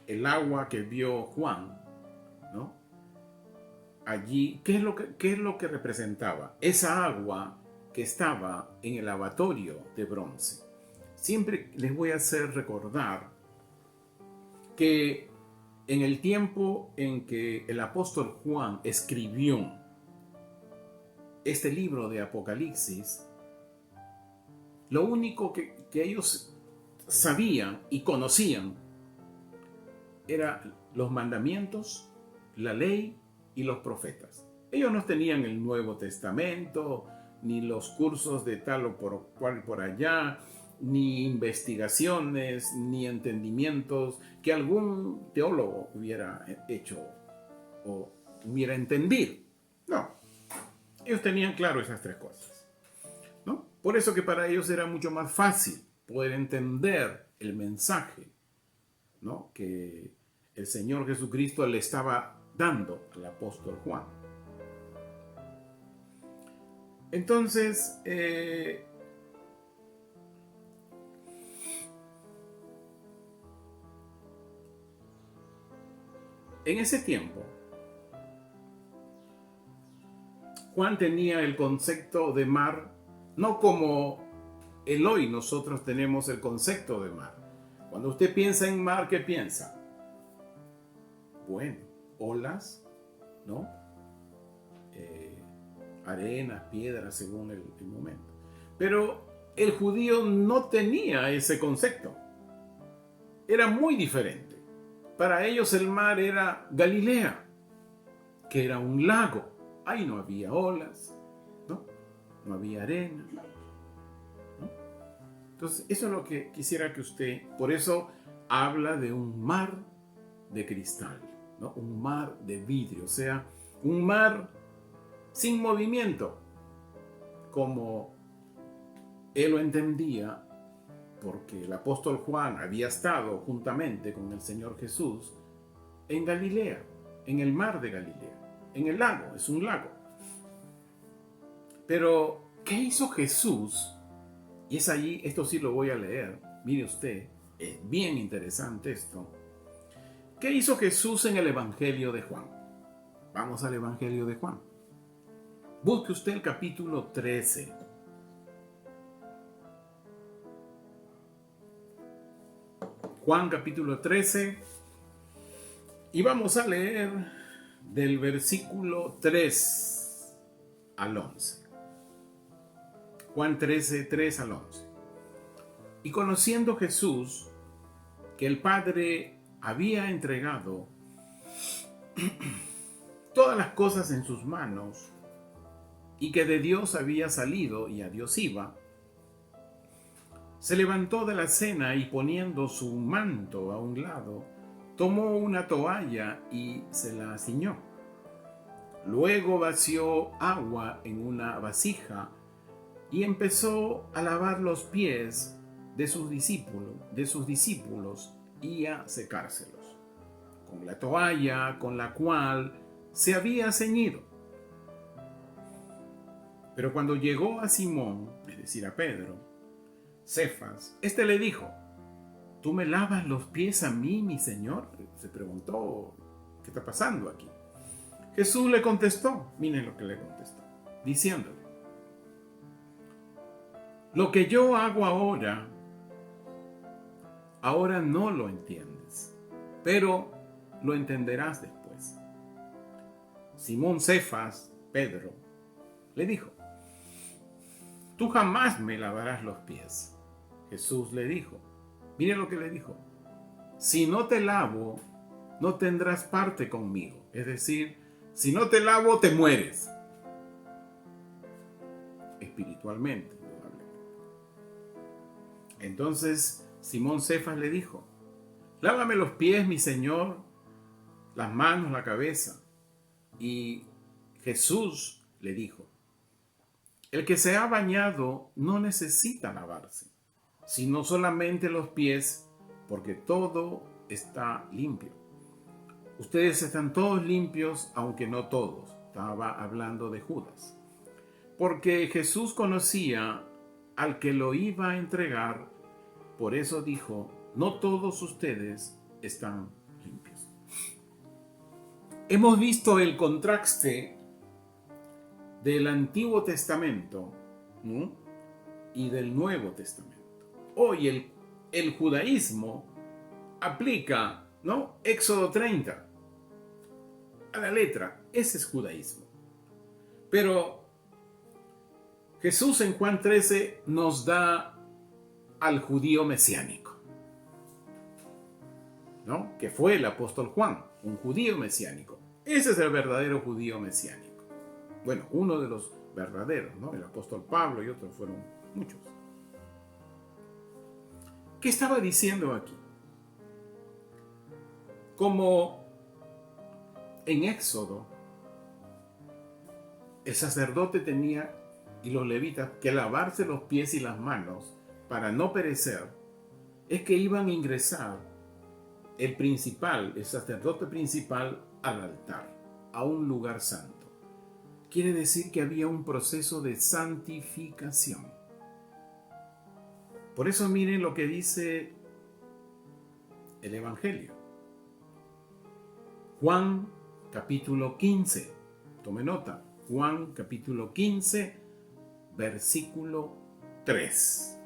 El agua que vio Juan, ¿no? Allí, ¿qué es lo que representaba? Esa agua que estaba en el lavatorio de bronce. Siempre les voy a hacer recordar que en el tiempo en que el apóstol Juan escribió este libro de Apocalipsis, lo único que ellos sabían y conocían eran los mandamientos, la ley y los profetas. Ellos no tenían el Nuevo Testamento, ni los cursos de tal o por cual por allá, ni investigaciones, ni entendimientos que algún teólogo hubiera hecho o hubiera entendido. No, ellos tenían claro esas tres cosas, ¿no? Por eso que para ellos era mucho más fácil poder entender el mensaje, ¿no?, que el Señor Jesucristo le estaba dando al apóstol Juan. Entonces, en ese tiempo, Juan tenía el concepto de mar, no como el hoy nosotros tenemos el concepto de mar. Cuando usted piensa en mar, ¿qué piensa? Bueno, olas, ¿no? Arenas, piedras, según el momento. Pero el judío no tenía ese concepto. Era muy diferente. Para ellos el mar era Galilea, que era un lago. Ahí no había olas, ¿no? No había arena, ¿no? Entonces, eso es lo que quisiera que usted... Por eso habla de un mar de cristal, ¿no? Un mar de vidrio, o sea, un mar sin movimiento, como él lo entendía, porque el apóstol Juan había estado juntamente con el Señor Jesús en Galilea, en el mar de Galilea, en el lago, es un lago. Pero, ¿qué hizo Jesús? Y es allí, esto sí lo voy a leer, mire usted, es bien interesante esto. ¿Qué hizo Jesús en el Evangelio de Juan? Vamos al Evangelio de Juan. Busque usted el capítulo 13. Juan capítulo 13. Y vamos a leer del versículo 3 al 11. Juan 13, 3 al 11. Y conociendo Jesús que el Padre había entregado todas las cosas en sus manos, y que de Dios había salido y a Dios iba, se levantó de la cena y poniendo su manto a un lado, tomó una toalla y se la ciñó. Luego vació agua en una vasija y empezó a lavar los pies de sus discípulos y a secárselos con la toalla con la cual se había ceñido. Pero cuando llegó a Simón, es decir, a Pedro, Cefas, este le dijo: ¿tú me lavas los pies a mí, mi Señor? Se preguntó, ¿qué está pasando aquí? Jesús le contestó, miren lo que le contestó, diciéndole: lo que yo hago ahora no lo entiendes, pero lo entenderás después. Simón Cefas, Pedro, le dijo: tú jamás me lavarás los pies. Jesús le dijo, mire lo que le dijo: si no te lavo, no tendrás parte conmigo. Es decir, si no te lavo, te mueres. Espiritualmente. Entonces Simón Cefas le dijo: lávame los pies, mi Señor, las manos, la cabeza. Y Jesús le dijo: el que se ha bañado no necesita lavarse, sino solamente los pies, porque todo está limpio. Ustedes están todos limpios, aunque no todos. Estaba hablando de Judas. Porque Jesús conocía al que lo iba a entregar, por eso dijo: no todos ustedes están limpios. Hemos visto el contraste del Antiguo Testamento, ¿no?, y del Nuevo Testamento. Hoy el judaísmo aplica, ¿no?, Éxodo 30 a la letra. Ese es judaísmo. Pero Jesús en Juan 13 nos da al judío mesiánico, ¿no?, que fue el apóstol Juan, un judío mesiánico. Ese es el verdadero judío mesiánico. Bueno, uno de los verdaderos, ¿no? El apóstol Pablo y otros fueron muchos. ¿Qué estaba diciendo aquí? Como en Éxodo, el sacerdote tenía, y los levitas, que lavarse los pies y las manos para no perecer, es que iban a ingresar el sacerdote principal, al altar, a un lugar santo. Quiere decir que había un proceso de santificación. Por eso miren lo que dice el Evangelio. Juan capítulo 15. Tome nota. Juan capítulo 15, versículo 3.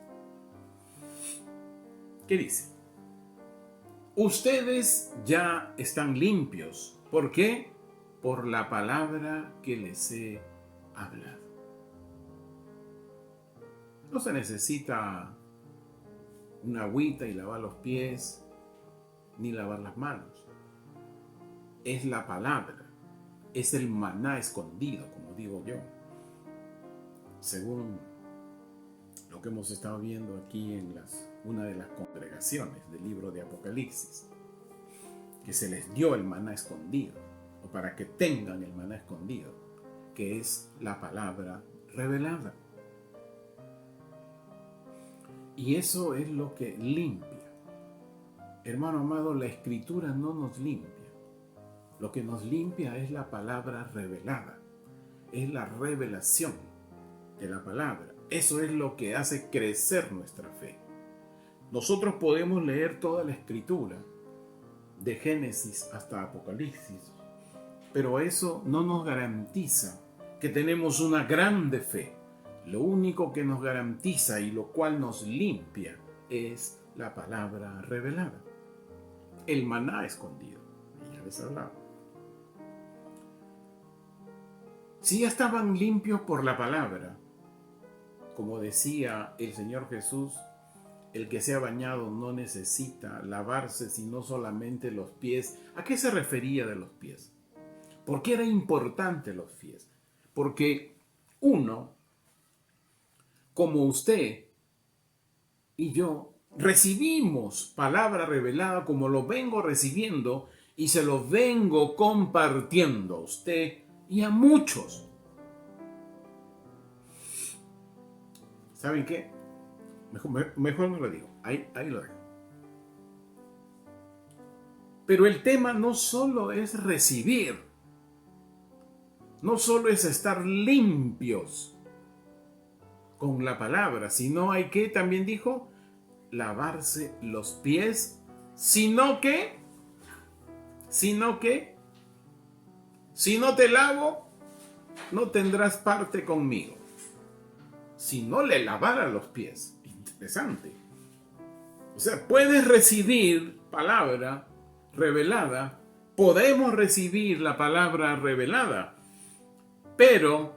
¿Qué dice? Ustedes ya están limpios. ¿Por qué? Por la palabra que les he hablado. No se necesita una agüita y lavar los pies, ni lavar las manos. Es la palabra, es el maná escondido, como digo yo. Según lo que hemos estado viendo aquí en una de las congregaciones del libro de Apocalipsis, que se les dio el maná escondido, o para que tengan el maná escondido, que es la palabra revelada. Y eso es lo que limpia. Hermano amado, la Escritura no nos limpia. Lo que nos limpia es la palabra revelada. Es la revelación de la palabra. Eso es lo que hace crecer nuestra fe. Nosotros podemos leer toda la Escritura de Génesis hasta Apocalipsis. Pero eso no nos garantiza que tenemos una grande fe. Lo único que nos garantiza y lo cual nos limpia es la palabra revelada. El maná escondido. Ya les hablaba. Si ya estaban limpios por la palabra, como decía el Señor Jesús, el que se ha bañado no necesita lavarse sino solamente los pies. ¿A qué se refería de los pies? ¿Por qué era importante los pies? Porque uno, como usted y yo, recibimos palabra revelada como lo vengo recibiendo y se lo vengo compartiendo a usted y a muchos. ¿Saben qué? Mejor no lo digo. Ahí lo dejo. Pero el tema no solo es recibir, no solo es estar limpios con la palabra, sino hay que, también dijo, lavarse los pies, sino que, si no te lavo, no tendrás parte conmigo. Si no le lavara los pies. Interesante. O sea, puedes recibir palabra revelada, podemos recibir la palabra revelada, pero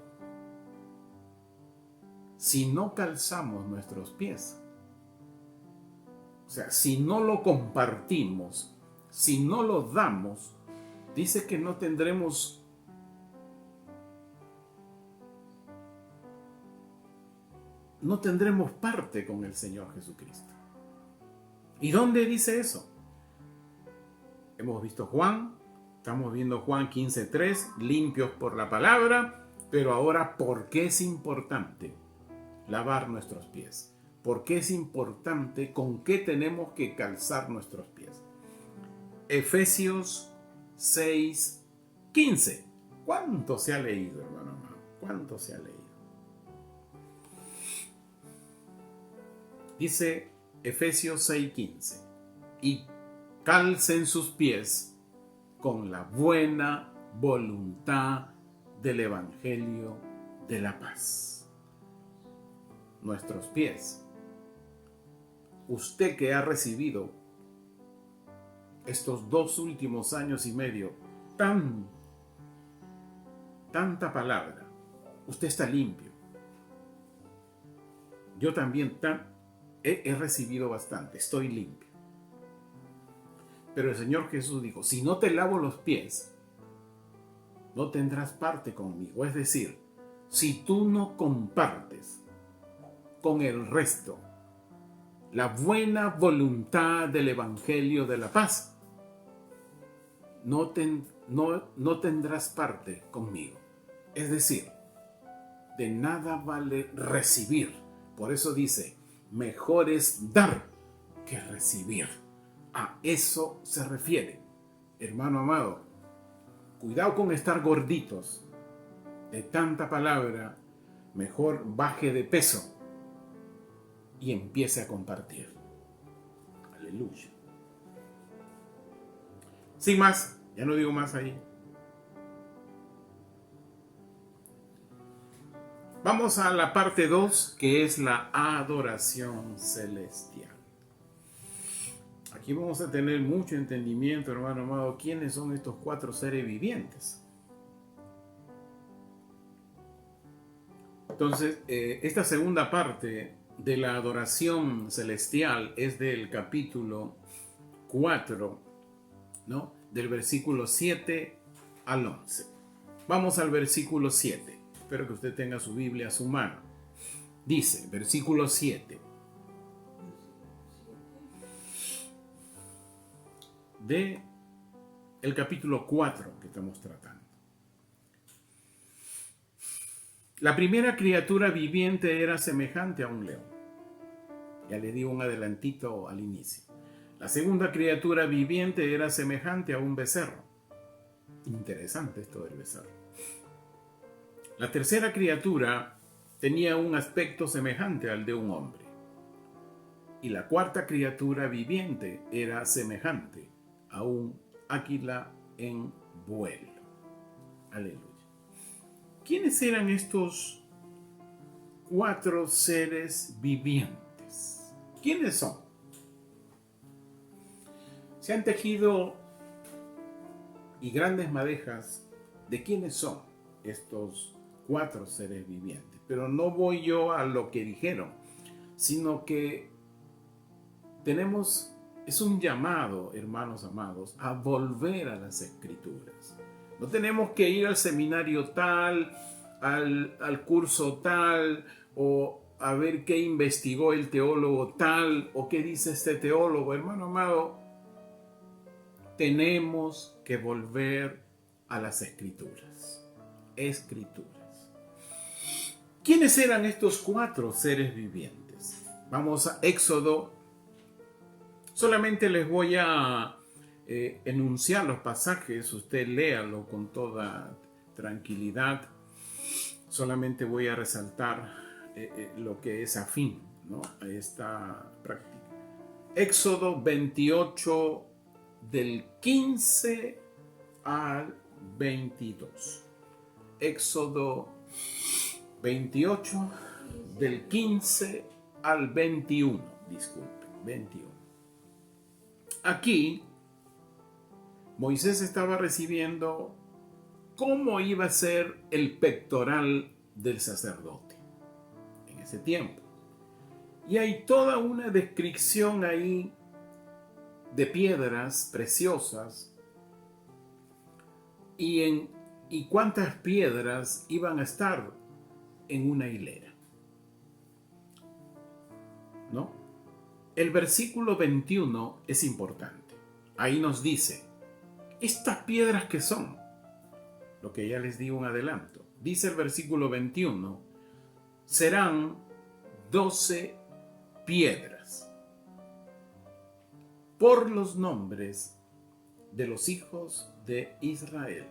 si no calzamos nuestros pies, o sea, si no lo compartimos, si no lo damos, dice que no tendremos parte con el Señor Jesucristo. ¿Y dónde dice eso? Hemos visto Juan, estamos viendo Juan 15:3, limpios por la palabra, pero ahora, ¿por qué es importante lavar nuestros pies? ¿Por qué es importante? ¿Con qué tenemos que calzar nuestros pies? Efesios 6:15. ¿Cuánto se ha leído, hermano? ¿Cuánto se ha leído? Dice Efesios 6:15, y calcen sus pies con la buena voluntad del Evangelio de la paz. Nuestros pies. Usted que ha recibido estos 2 últimos años y medio tanta palabra, usted está limpio. Yo también he recibido bastante, estoy limpio. Pero el Señor Jesús dijo, si no te lavo los pies, no tendrás parte conmigo. Es decir, si tú no compartes con el resto la buena voluntad del Evangelio de la paz, no tendrás parte conmigo. Es decir, de nada vale recibir. Por eso dice, mejor es dar que recibir. A eso se refiere. Hermano amado, cuidado con estar gorditos de tanta palabra. Mejor baje de peso y empiece a compartir. Aleluya. Sin más, ya no digo más ahí. Vamos a la parte 2, que es la adoración celestial. Aquí vamos a tener mucho entendimiento, hermano amado, quiénes son estos 4 seres vivientes. Entonces, esta segunda parte de la adoración celestial es del capítulo 4, ¿no? Del versículo 7 al 11. Vamos al versículo 7. Espero que usted tenga su Biblia a su mano. Dice, versículo 7. De el capítulo 4 que estamos tratando. La primera criatura viviente era semejante a un león. Ya le di un adelantito al inicio. La segunda criatura viviente era semejante a un becerro. Interesante esto del becerro. La tercera criatura tenía un aspecto semejante al de un hombre. Y la cuarta criatura viviente era semejante a un águila en vuelo. Aleluya. ¿Quiénes eran estos 4 seres vivientes? ¿Quiénes son? Se han tejido y grandes madejas de quiénes son estos 4 seres vivientes. Pero no voy yo a lo que dijeron, sino que es un llamado, hermanos amados, a volver a las Escrituras. No tenemos que ir al seminario tal, al curso tal, o a ver qué investigó el teólogo tal, o qué dice este teólogo. Hermano amado, tenemos que volver a las Escrituras. Escrituras. ¿Quiénes eran estos 4 seres vivientes? Vamos a Éxodo. Solamente les voy a enunciar los pasajes, usted léalo con toda tranquilidad. Solamente voy a resaltar lo que es afín, ¿no?, a esta práctica. Éxodo 28, del 15 al 22. Éxodo 28, del 15 al 21, disculpen, 21. Aquí, Moisés estaba recibiendo cómo iba a ser el pectoral del sacerdote en ese tiempo. Y hay toda una descripción ahí de piedras preciosas y cuántas piedras iban a estar en una hilera, ¿no? El versículo 21 es importante. Ahí nos dice, ¿estas piedras qué son? Lo que ya les di un adelanto. Dice el versículo 21, serán 12 piedras por los nombres de los hijos de Israel,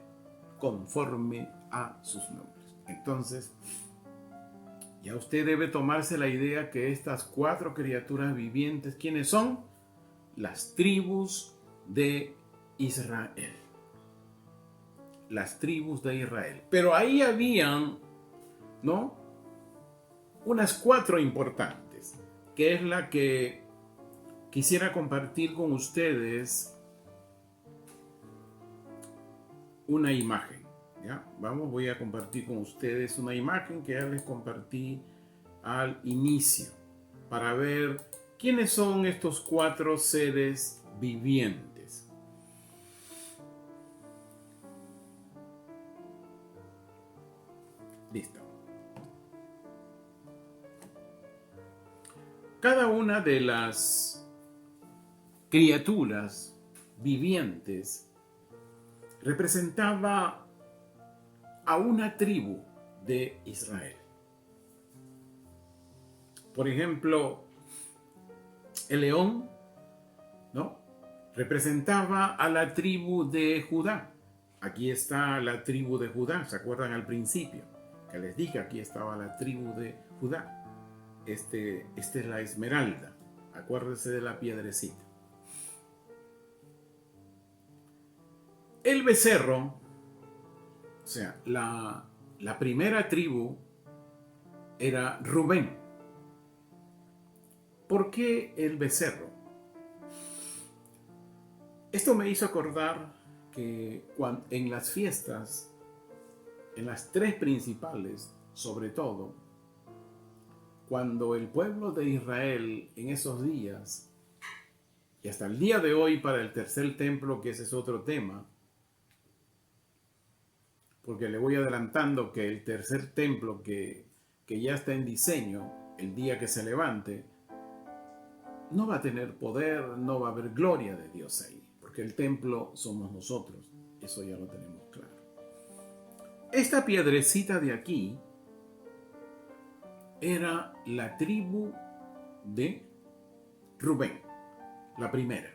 conforme a sus nombres. Entonces, ya usted debe tomarse la idea que estas 4 criaturas vivientes, ¿quiénes son? Las tribus de Israel. Las tribus de Israel. Pero ahí habían, ¿no?, unas 4 importantes, que es la que quisiera compartir con ustedes una imagen. ¿Ya? Voy a compartir con ustedes una imagen que ya les compartí al inicio, para ver quiénes son estos 4 seres vivientes. Listo. Cada una de las criaturas vivientes representaba a una tribu de Israel. Por ejemplo, el león, ¿no?, representaba a la tribu de Judá. Aquí está la tribu de Judá, ¿se acuerdan al principio? Que les dije, aquí estaba la tribu de Judá. Esta es la esmeralda, acuérdense de la piedrecita. El becerro, o sea, la primera tribu era Rubén. ¿Por qué el becerro? Esto me hizo acordar que en las fiestas, en las 3 principales, sobre todo, cuando el pueblo de Israel en esos días, y hasta el día de hoy para el tercer templo, que ese es otro tema, porque le voy adelantando que el tercer templo que ya está en diseño, el día que se levante, no va a tener poder, no va a haber gloria de Dios ahí, porque el templo somos nosotros, eso ya lo tenemos claro. Esta piedrecita de aquí era la tribu de Rubén, la primera,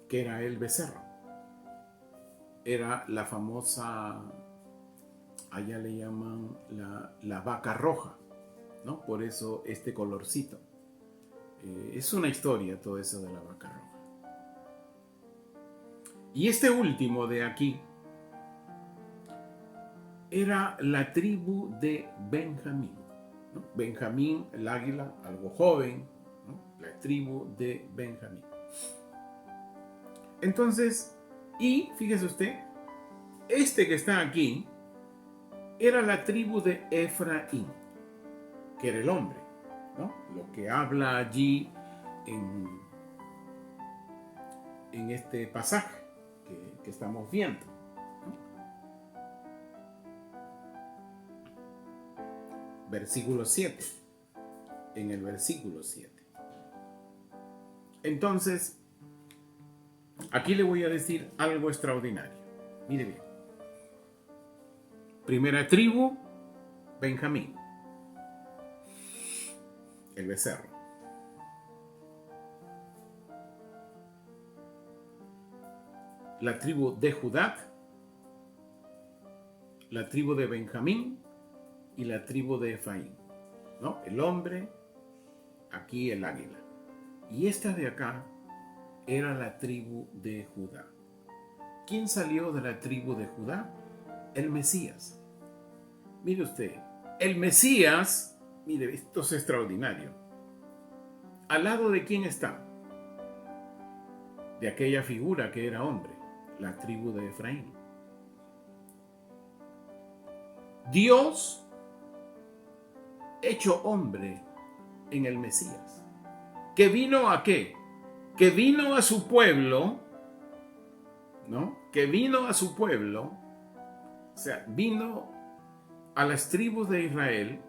que era el becerro. Era la famosa, allá le llaman la vaca roja, ¿no? Por eso este colorcito. Es una historia todo eso de la vaca roja. Y este último de aquí era la tribu de Benjamín, ¿no? Benjamín, el águila, algo joven, ¿no? La tribu de Benjamín. Entonces, y fíjese usted, este que está aquí era la tribu de Efraín, que era el hombre, ¿no? Lo que habla allí en este pasaje que estamos viendo, ¿no? Versículo 7, en el versículo 7. Entonces, aquí le voy a decir algo extraordinario. Mire bien. Primera tribu, Benjamín, el becerro. La tribu de Judá, la tribu de Benjamín y la tribu de Efraín, ¿no? El hombre, aquí el águila. Y esta de acá era la tribu de Judá. ¿Quién salió de la tribu de Judá? El Mesías. Mire usted, el Mesías, mire, esto es extraordinario. ¿Al lado de quién está? De aquella figura que era hombre, la tribu de Efraín. Dios hecho hombre en el Mesías. ¿Que vino a qué? Que vino a su pueblo, ¿no? Que vino a su pueblo, o sea, vino a las tribus de Israel,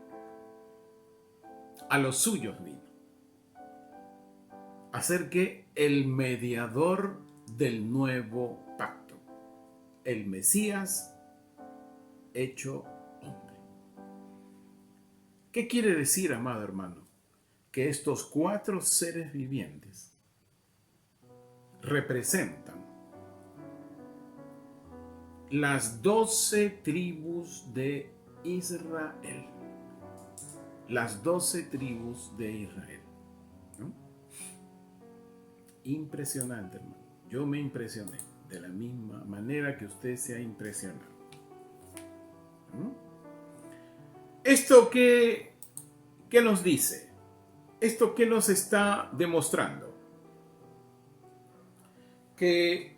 a los suyos vino, a ser que el mediador del nuevo pacto, el Mesías hecho hombre. ¿Qué quiere decir, amado hermano? Que estos 4 seres vivientes representan las 12 tribus de Israel. Las 12 tribus de Israel, ¿no? Impresionante, hermano. Yo me impresioné de la misma manera que usted se ha impresionado, ¿no? ¿Esto qué nos dice? ¿Esto qué nos está demostrando? Que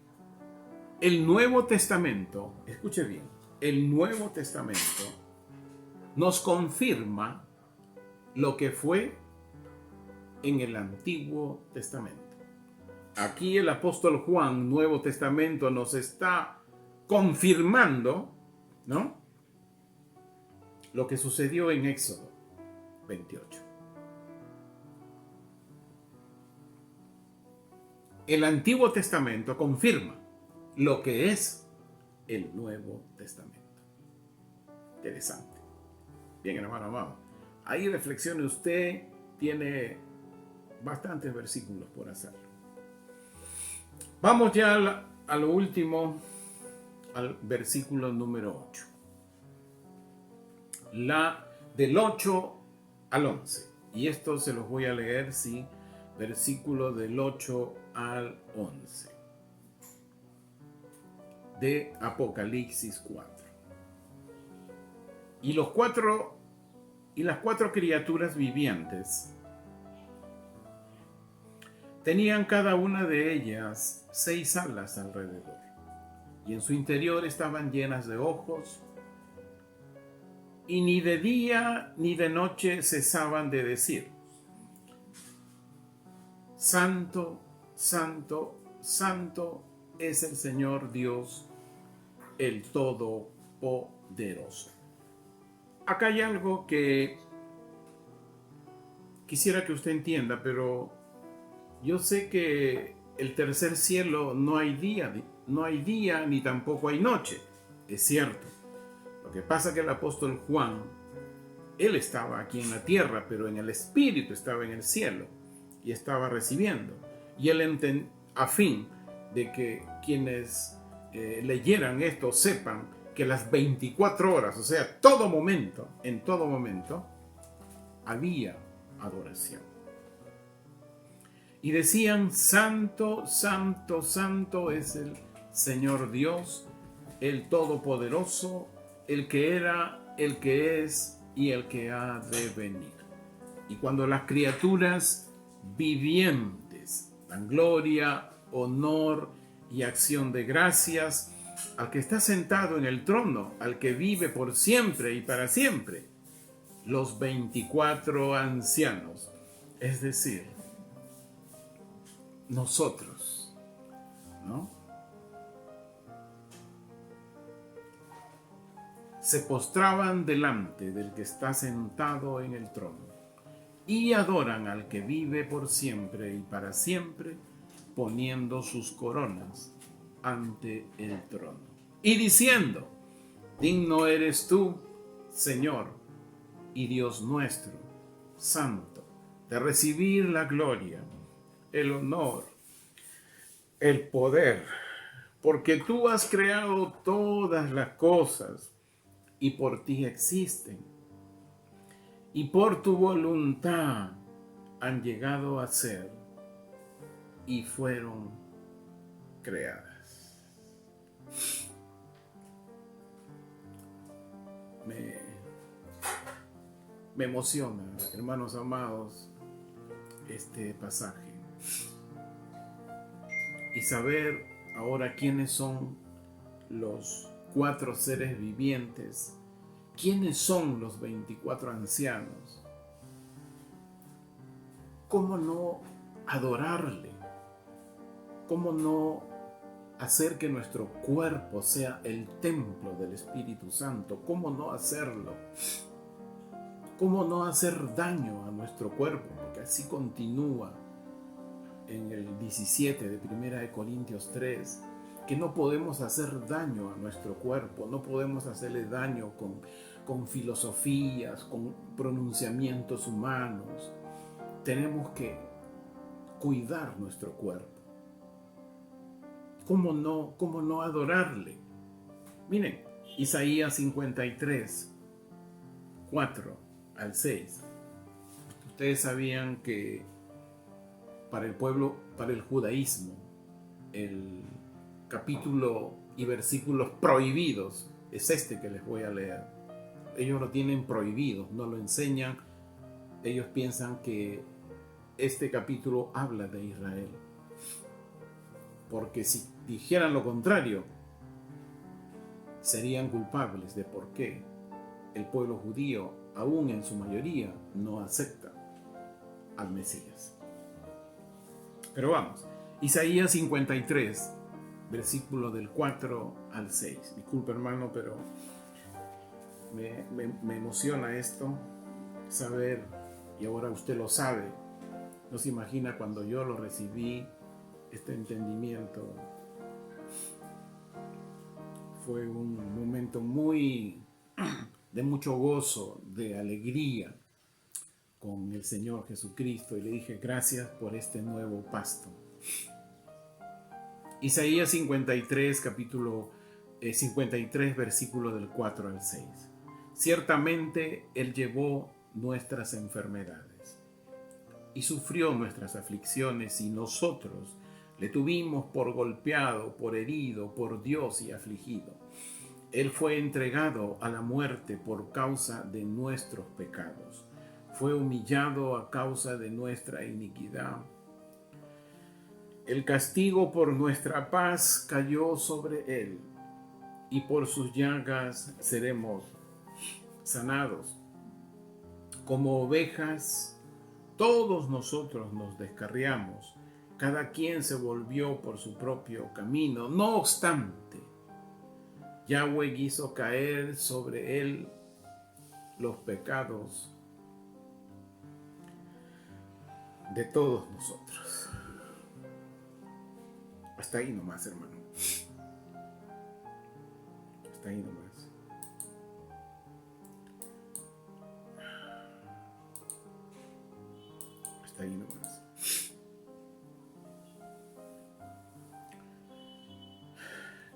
el Nuevo Testamento, escuche bien, el Nuevo Testamento nos confirma lo que fue en el Antiguo Testamento. Aquí el apóstol Juan, Nuevo Testamento, nos está confirmando, ¿no?, lo que sucedió en Éxodo 28. El Antiguo Testamento confirma lo que es el Nuevo Testamento. Interesante. Bien, hermano amado. Ahí reflexione usted, tiene bastantes versículos por hacerlo. Vamos ya a lo último, al versículo número 8. Del 8 al 11. Y esto se los voy a leer, sí, versículo del 8 al 11. De Apocalipsis 4. Y las 4 criaturas vivientes tenían cada una de ellas 6 alas alrededor, y en su interior estaban llenas de ojos, y ni de día ni de noche cesaban de decir: Santo, Santo, Santo es el Señor Dios, el Todopoderoso. Acá hay algo que quisiera que usted entienda, pero yo sé que el tercer cielo no hay día ni tampoco hay noche. Es cierto. Lo que pasa es que el apóstol Juan, él estaba aquí en la tierra, pero en el espíritu estaba en el cielo y estaba recibiendo. Y él a fin de que quienes leyeran esto sepan que las 24 horas, o sea, en todo momento, había adoración. y decían: Santo, santo, santo es el Señor Dios, el Todopoderoso, el que era, el que es y el que ha de venir. Y cuando las criaturas vivientes dan gloria, honor y acción de gracias al que está sentado en el trono, al que vive por siempre y para siempre, los 24 ancianos, es decir, nosotros, ¿no?, se postraban delante del que está sentado en el trono y adoran al que vive por siempre y para siempre, poniendo sus coronas ante el trono y diciendo: digno eres tú, Señor y Dios nuestro, santo, de recibir la gloria, el honor, el poder, porque tú has creado todas las cosas y por ti existen, y por tu voluntad han llegado a ser y fueron creadas. Me emociona, hermanos amados, este pasaje. Y saber ahora quiénes son los 4 seres vivientes, quiénes son los 24 ancianos. ¿Cómo no adorarle? ¿Cómo no hacer que nuestro cuerpo sea el templo del Espíritu Santo? ¿Cómo no hacerlo? ¿Cómo no hacer daño a nuestro cuerpo? Porque así continúa en el 17 de 1 Corintios 3, que no podemos hacer daño a nuestro cuerpo, no podemos hacerle daño con filosofías, con pronunciamientos humanos. Tenemos que cuidar nuestro cuerpo. ¿Cómo no adorarle? Miren, Isaías 53, 4 al 6. Ustedes sabían que para el pueblo, para el judaísmo, el capítulo y versículos prohibidos es este que les voy a leer. Ellos lo tienen prohibido, no lo enseñan. Ellos piensan que este capítulo habla de Israel, porque si dijeran lo contrario, serían culpables de por qué el pueblo judío, aún en su mayoría, no acepta al Mesías. Pero vamos, Isaías 53, versículo del 4 al 6. Disculpe, hermano, pero me emociona esto, saber, y ahora usted lo sabe. No se imagina cuando yo lo recibí, este entendimiento. Fue un momento de mucho gozo, de alegría con el Señor Jesucristo, y le dije: gracias por este nuevo pasto. Isaías 53, capítulo 53, versículo del 4 al 6. Ciertamente Él llevó nuestras enfermedades y sufrió nuestras aflicciones, y nosotros le tuvimos por golpeado, por herido, por Dios y afligido. Él fue entregado a la muerte por causa de nuestros pecados. Fue humillado a causa de nuestra iniquidad. El castigo por nuestra paz cayó sobre él, y por sus llagas seremos sanados. Como ovejas, todos nosotros nos descarriamos. Cada quien se volvió por su propio camino. No obstante, Yahweh hizo caer sobre él los pecados de todos nosotros. Hasta ahí nomás, hermano. Hasta ahí nomás. Hasta ahí nomás.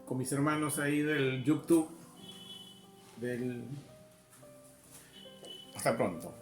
Con mis hermanos ahí del YouTube, hasta pronto.